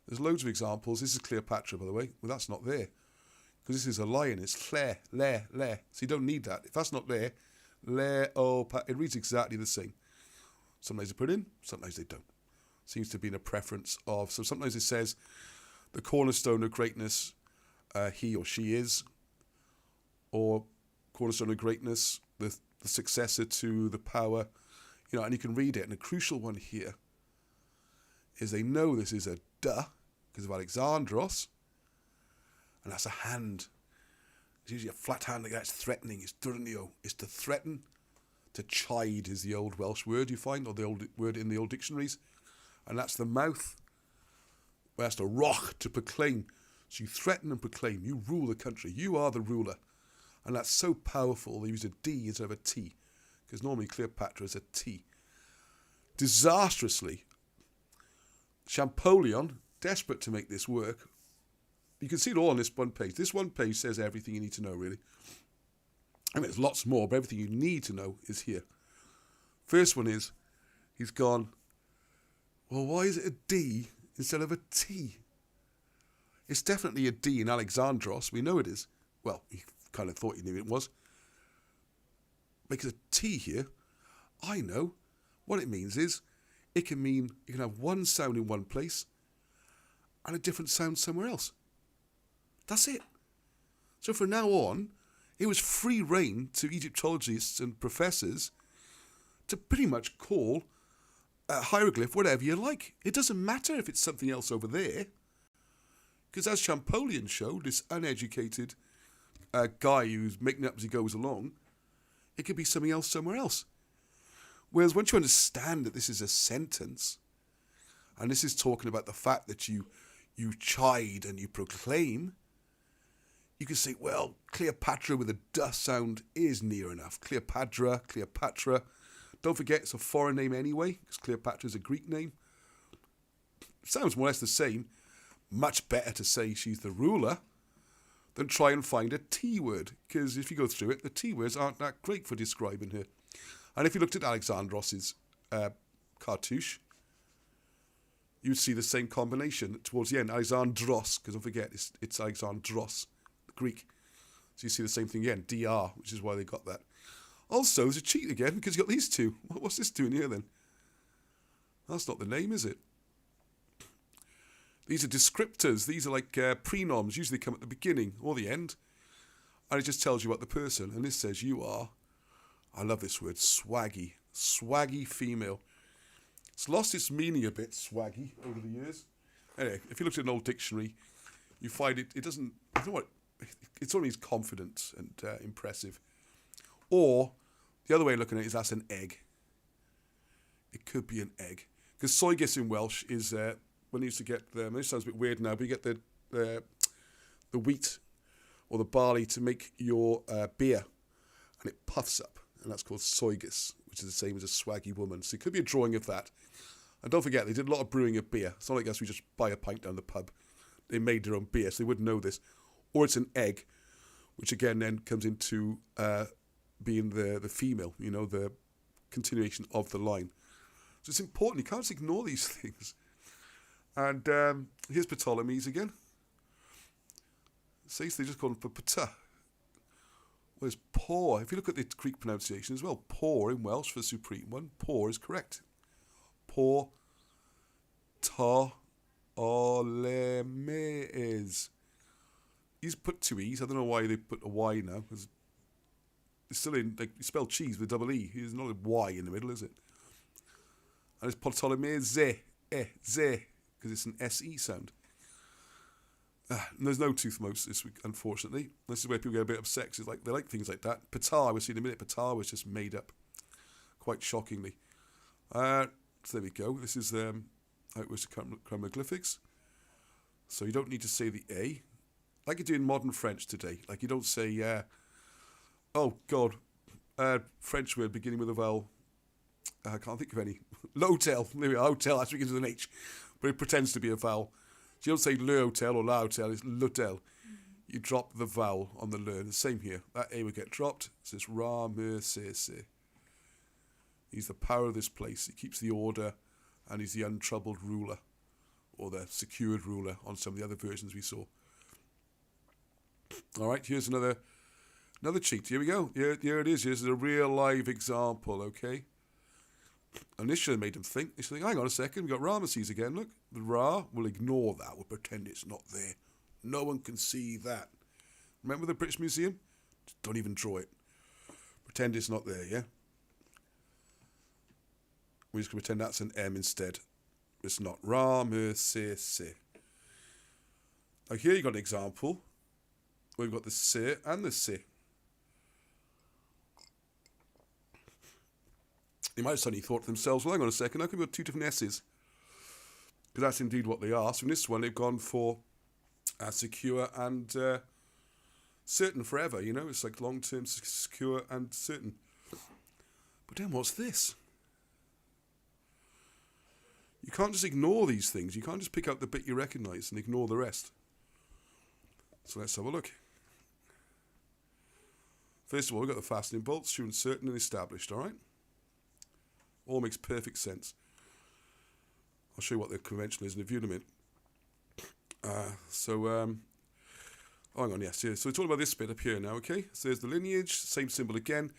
There's loads of examples. This is Cleopatra, by the way. Well, that's not there. Because this is a lion, it's Claire, le. So you don't need that. If that's not there, it reads exactly the same. Sometimes they put it in, sometimes they don't. Seems to be in a preference of, so sometimes it says, the cornerstone of greatness, he or she is, or cornerstone of greatness, the successor to the power, and you can read it. And a crucial one here is they know this is a duh, because of Alexandros, and that's a hand. It's usually a flat hand like that's threatening. It's durnio. It's to threaten. To chide is the old Welsh word you find, or the old word in the old dictionaries. And that's the mouth. Well, that's to roch, to proclaim. So you threaten and proclaim. You rule the country. You are the ruler. And that's so powerful, they use a D instead of a T. Because normally Cleopatra is a T. Disastrously, Champollion, desperate to make this work. You can see it all on this one page. This one page says everything you need to know, really. I mean, there's lots more, but everything you need to know is here. First one is, he's gone, well, why is it a D instead of a T? It's definitely a D in Alexandros. We know it is. Well, he kind of thought he knew it was. Because a T here, I know. What it means is, it can mean, you can have one sound in one place, and a different sound somewhere else. That's it. So from now on, it was free rein to Egyptologists and professors to pretty much call a hieroglyph whatever you like. It doesn't matter if it's something else over there. Because as Champollion showed, this uneducated guy who's making it up as he goes along, it could be something else somewhere else. Whereas once you understand that this is a sentence, and this is talking about the fact that you chide and you proclaim, you can say, well, Cleopatra with a duh sound is near enough. Cleopatra. Don't forget, it's a foreign name anyway, because Cleopatra is a Greek name. Sounds more or less the same. Much better to say she's the ruler than try and find a T word, because if you go through it, the T words aren't that great for describing her. And if you looked at Alexandros's cartouche, you'd see the same combination towards the end. Alexandros, because don't forget, it's Alexandros, Greek. So you see the same thing again, DR, which is why they got that. Also, there's a cheat again, because you got these two. What's this doing here then? That's not the name, is it? These are descriptors. These are like prenoms. Usually they come at the beginning or the end. And it just tells you about the person. And this says you are, I love this word, swaggy. Swaggy female. It's lost its meaning a bit, swaggy, over the years. Anyway, if you look at an old dictionary, you find it doesn't, you know what, it only means confident and impressive. Or, the other way of looking at it is that's an egg. It could be an egg. Because soigis in Welsh is, when you used to get the, this sounds a bit weird now, but you get the wheat or the barley to make your beer, and it puffs up, and that's called soigis, which is the same as a swaggy woman. So it could be a drawing of that. And don't forget, they did a lot of brewing of beer. It's not like us, we just buy a pint down the pub. They made their own beer, so they wouldn't know this. Or it's an egg, which again then comes into being the female, you know, the continuation of the line. So it's important, you can't just ignore these things. And here's Ptolemy's again. Says they just call him for Ptah. Whereas Por, if you look at the Greek pronunciation as well, Por in Welsh for the supreme one, Por is correct. Por ta olemes. He's put two E's. I don't know why they put a Y now. It's still in, like, you spell cheese with a double E. There's not a Y in the middle, is it? And it's Ptolemys, because it's an SE sound. And there's no Toothmost this week, unfortunately. This is where people get a bit upset, because like, they like things like that. Ptah, we'll see in a minute, Ptah was just made up, quite shockingly. So there we go. This is how it was to hieroglyphics. So you don't need to say the A, like you do in modern French today. Like you don't say, oh God, French word beginning with a vowel. I can't think of any. L'hotel, there we are, hotel, that begins with an H, but it pretends to be a vowel. So you don't say le hotel or la hotel, it's l'hotel. You drop the vowel on the le. The same here. That A would get dropped. It says ra, me, se. He's the power of this place. He keeps the order, and he's the untroubled ruler, or the secured ruler on some of the other versions we saw. All right, here's another cheat. Here we go. Here it is. Here's a real live example, okay? And this should have made them think. They should think, hang on a second, we've got Ramesses again, look. The Ra will ignore that, will pretend it's not there. No one can see that. Remember the British Museum? Just don't even draw it. Pretend it's not there, yeah? We're just going to pretend that's an M instead. It's not. Ramesses. Now here you've got an example where we've got the Se and the Se. They might have suddenly thought to themselves, well, hang on a second, how come we've got two different S's? Because that's indeed what they are. So in this one, they've gone for secure and certain forever, you know? It's like long-term, secure and certain. But then what's this? You can't just ignore these things. You can't just pick out the bit you recognise and ignore the rest. So let's have a look. First of all, we've got the fastening bolts, true and certain and established, all right? All makes perfect sense. I'll show you what the convention is in a few minute. Oh, hang on, yes. So we're talking about this bit up here now, okay? So there's the lineage, same symbol again.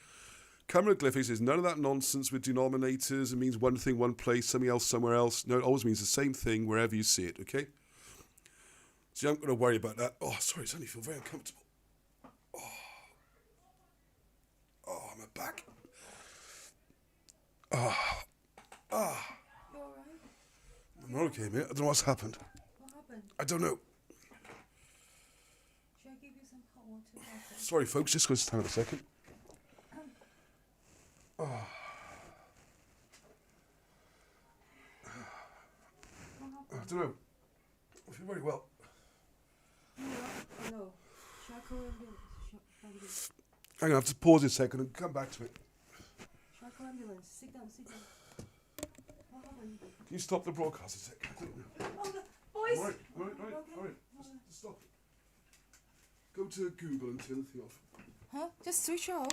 Hieroglyphics is none of that nonsense with denominators. It means one thing one place, something else somewhere else. No, it always means the same thing wherever you see it, okay? See, I'm going to worry about that. Oh, sorry, it's only feel very uncomfortable. Oh, my back. You alright? I'm not okay, mate. I don't know what's happened. What happened? I don't know. Should I give you some hot water? Sorry, folks. Just going to stand a second. What happened? I don't know. I feel very well. Oh no. Should I call ambulance? Hang on, I have to pause a second and come back to it. Should I call ambulance? Sit down. What happened? Can you stop the broadcast a second? I don't know. Oh, the boys! All right. Just stop it. Go to Google and turn the thing off. Huh? Just switch off.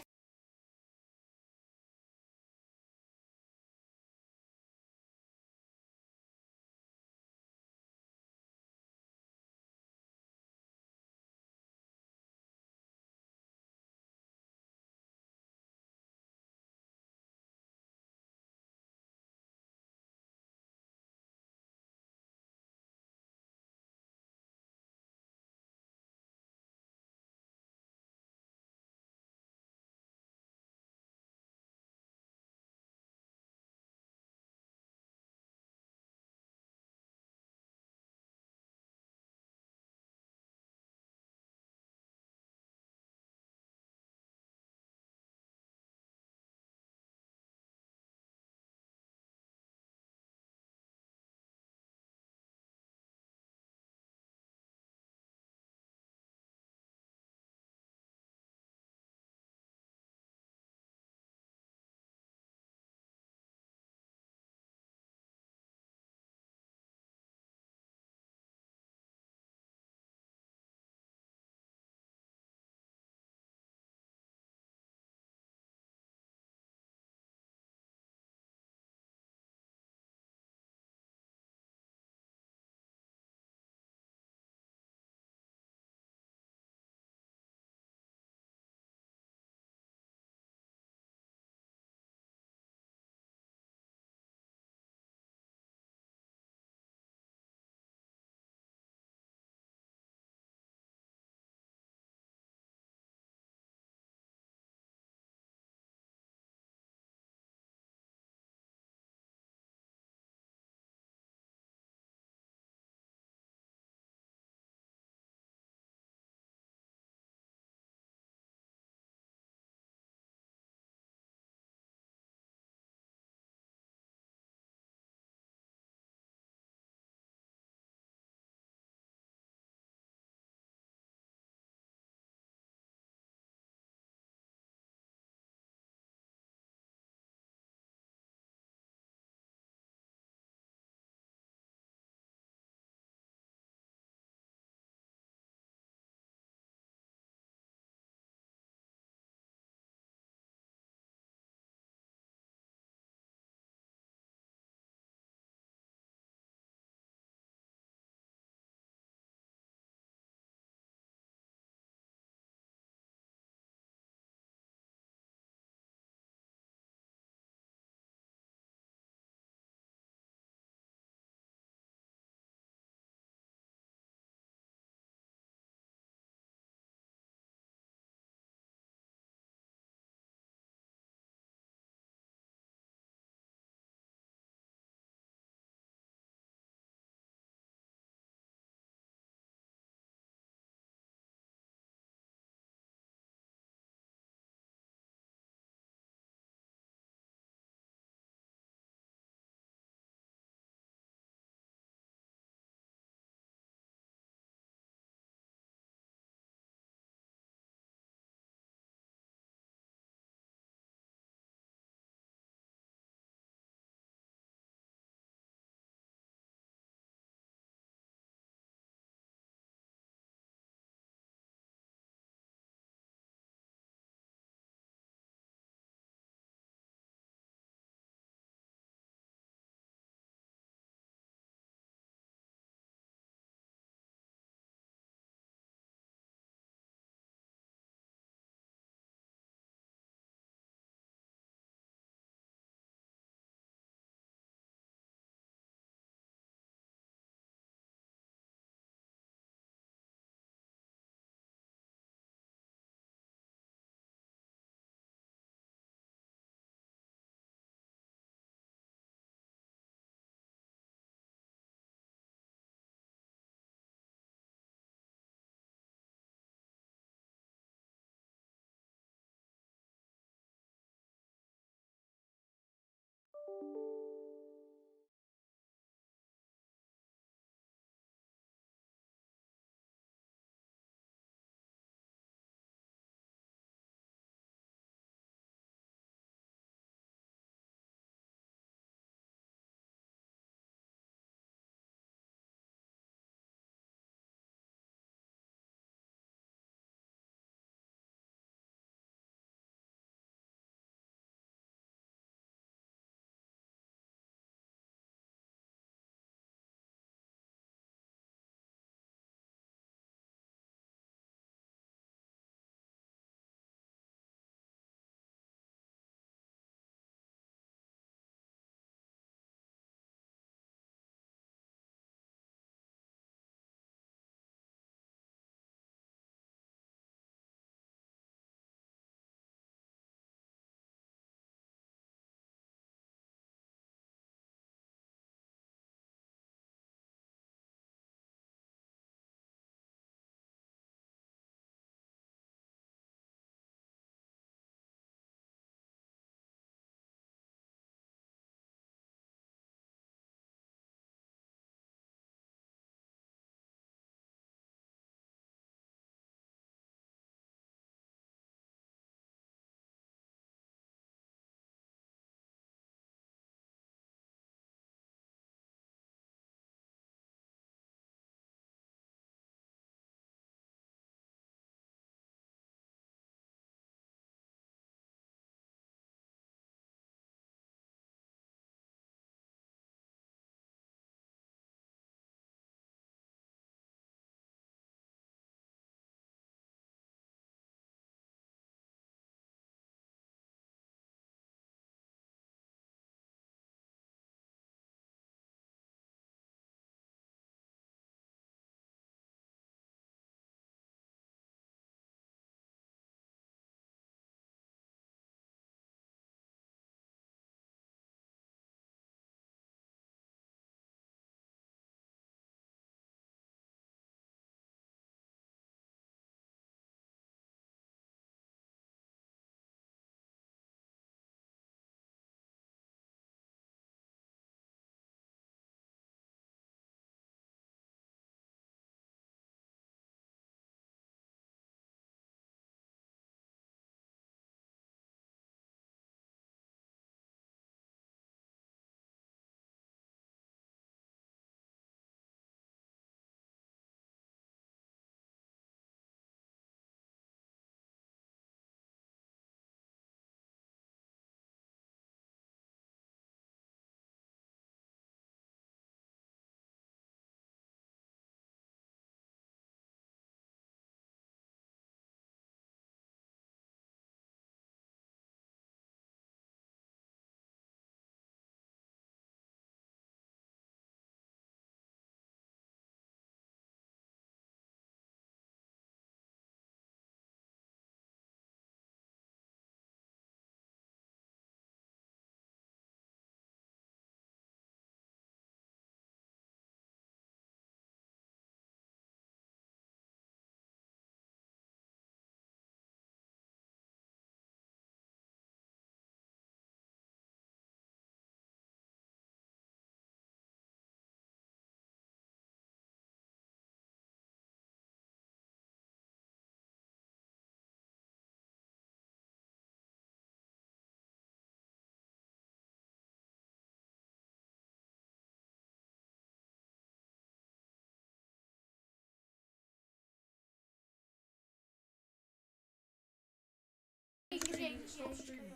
Stop streaming.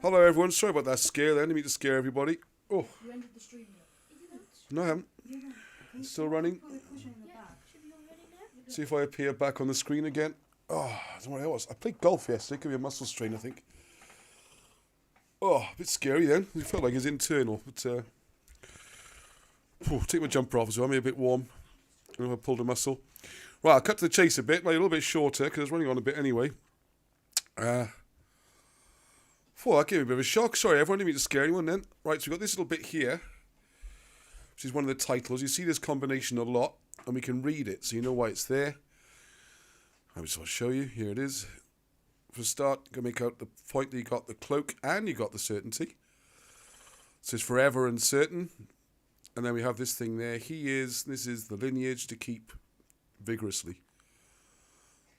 Hello everyone, sorry about that scare there, I didn't mean to scare everybody. Oh, You ended the stream yet? no I haven't. It's still running. Should be already now. See if I appear back on the screen again. Oh, I don't know what it was. I played golf yesterday, could be a muscle strain I think. Oh, a bit scary then. It felt like it's internal, but take my jumper off as well, I'm a bit warm. I don't know if I pulled a muscle. Right, I'll cut to the chase a bit, like a little bit shorter, because I was running on a bit anyway. That gave me a bit of a shock. Sorry, everyone, didn't mean to scare anyone then. Right, so we've got this little bit here, which is one of the titles. You see this combination a lot, and we can read it, so you know why it's there. I just want to show you. Here it is. For a start, you can make out the point that you got the cloak and you got the certainty. So it's forever and certain. And then we have this thing there. This is the lineage to keep vigorously.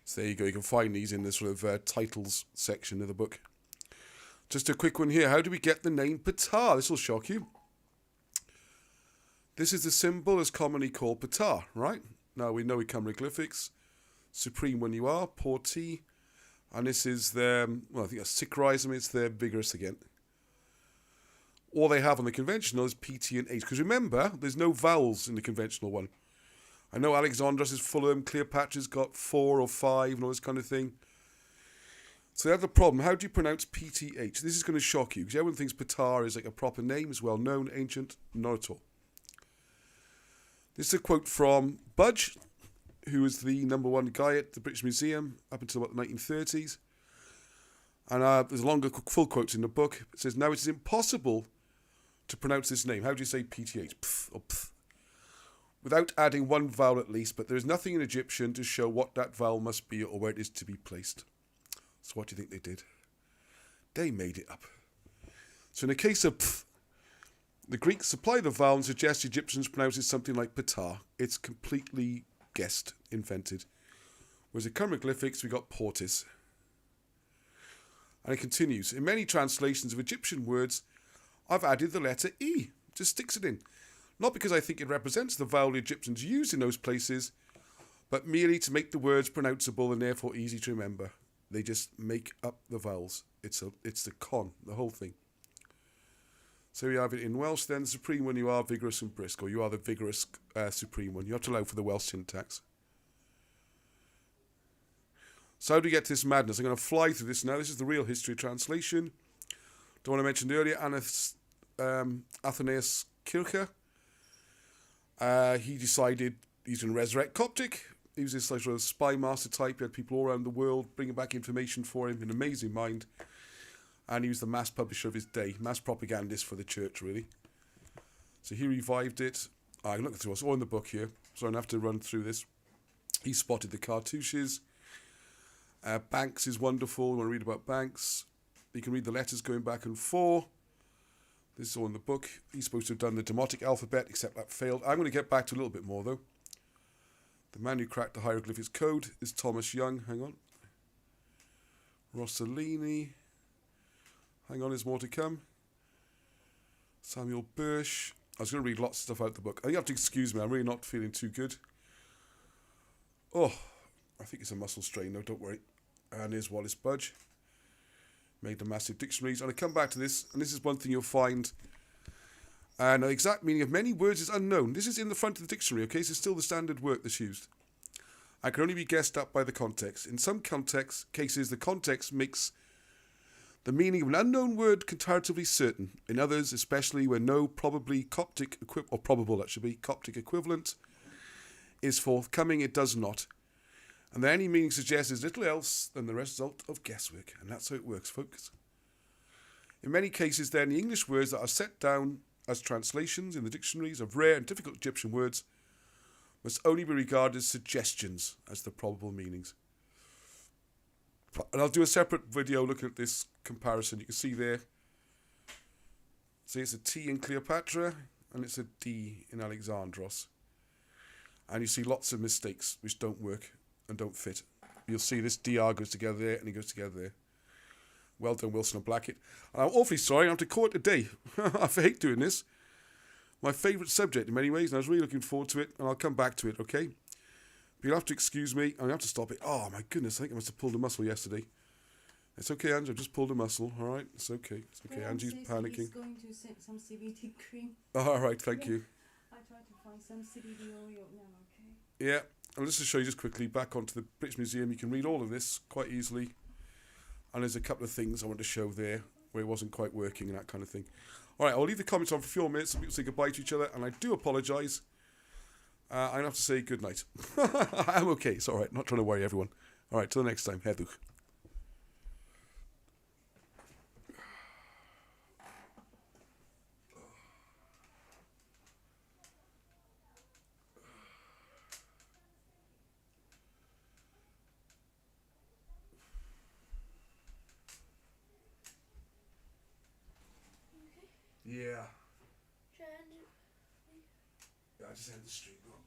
So there you go. You can find these in the sort of titles section of the book. Just a quick one here. How do we get the name Ptah? This will shock you. This is the symbol that's commonly called Ptah, right? Now we know we come hieroglyphics. Supreme when you are, Pth. And this is their, I think that's Sikhism, it's their vigorous again. All they have on the conventional is PT and H. Because remember, there's no vowels in the conventional one. I know Alexandros is full of them, Cleopatra's got 4 or 5 and all this kind of thing. So they have the problem. How do you pronounce PTH? This is going to shock you because everyone thinks Ptah is like a proper name. It's well known, ancient, not at all. This is a quote from Budge, who was the #1 guy at the British Museum up until about the 1930s. And there's longer full quotes in the book. It says, now it is impossible to pronounce this name. How do you say PTH? Pth or pth. Without adding one vowel at least, but there is nothing in Egyptian to show what that vowel must be or where it is to be placed. So what do you think they did? They made it up. So in the case of pth, the Greeks supply the vowel and suggest Egyptians pronounce it something like Ptah. It's completely guessed, invented. Whereas in hieroglyphics, we got portis. And it continues. In many translations of Egyptian words, I've added the letter E. Just sticks it in. Not because I think it represents the vowel the Egyptians used in those places, but merely to make the words pronounceable and therefore easy to remember. They just make up the vowels. It's the the whole thing. So you have it in Welsh then, supreme when you are vigorous and brisk, or you are the vigorous supreme one. You have to allow for the Welsh syntax. So how do we get to this madness? I'm going to fly through this now. This is the real history translation. The one I mentioned earlier, Athanasius Kircher. He decided he's going to resurrect Coptic. He was this sort of spy master type. He had people all around the world bringing back information for him. An amazing mind. And he was the mass publisher of his day. Mass propagandist for the church, really. So he revived it. I'm looking through. It's all in the book here. So I'm going to have to run through this. He spotted the cartouches. Banks is wonderful. You want to read about Banks. You can read the letters going back and forth. This is all in the book. He's supposed to have done the demotic alphabet, except that failed. I'm going to get back to a little bit more, though. The man who cracked the hieroglyphics code is Thomas Young. Hang on. Rossellini. Hang on, there's more to come. Samuel Birch. I was going to read lots of stuff out of the book. I think you have to excuse me. I'm really not feeling too good. Oh, I think it's a muscle strain, though. Don't worry. And here's Wallace Budge. Made the massive dictionaries. And I come back to this, and this is one thing you'll find. And the exact meaning of many words is unknown. This is in the front of the dictionary, okay? So it's still the standard work that's used. And can only be guessed at by the context. In some cases, the context makes the meaning of an unknown word comparatively certain. In others, especially when no probable Coptic equivalent is forthcoming, it does not. And then any meaning suggests is little else than the result of guesswork. And that's how it works, folks. In many cases, then, the English words that are set down as translations in the dictionaries of rare and difficult Egyptian words must only be regarded as suggestions as the probable meanings. And I'll do a separate video looking at this comparison. You can see there. See, it's a T in Cleopatra and it's a D in Alexandros. And you see lots of mistakes which don't work and don't fit. You'll see this DR goes together there and it goes together there. Well done, Wilson and Blackett. And I'm awfully sorry I have to call it a day. I hate doing this. My favourite subject in many ways, and I was really looking forward to it, and I'll come back to it, okay? But you'll have to excuse me, and I have to stop it. Oh, my goodness, I think I must have pulled a muscle yesterday. It's okay, Angie. I've just pulled a muscle. All right, it's okay. It's okay. Graham Angie's says panicking. He's going to send some CBD cream. All right, thank you. I tried to find some CBD oil now. Okay. Yeah, and just to show you just quickly back onto the British Museum, you can read all of this quite easily. And there's a couple of things I want to show there where it wasn't quite working and that kind of thing. All right, I'll leave the comments on for a few more minutes so people say goodbye to each other, and I do apologise. I have to say good night. I'm okay. It's all right. Not trying to worry everyone. All right, till the next time. Heddwch. Yeah. Jen, Yeah, I just had the street on.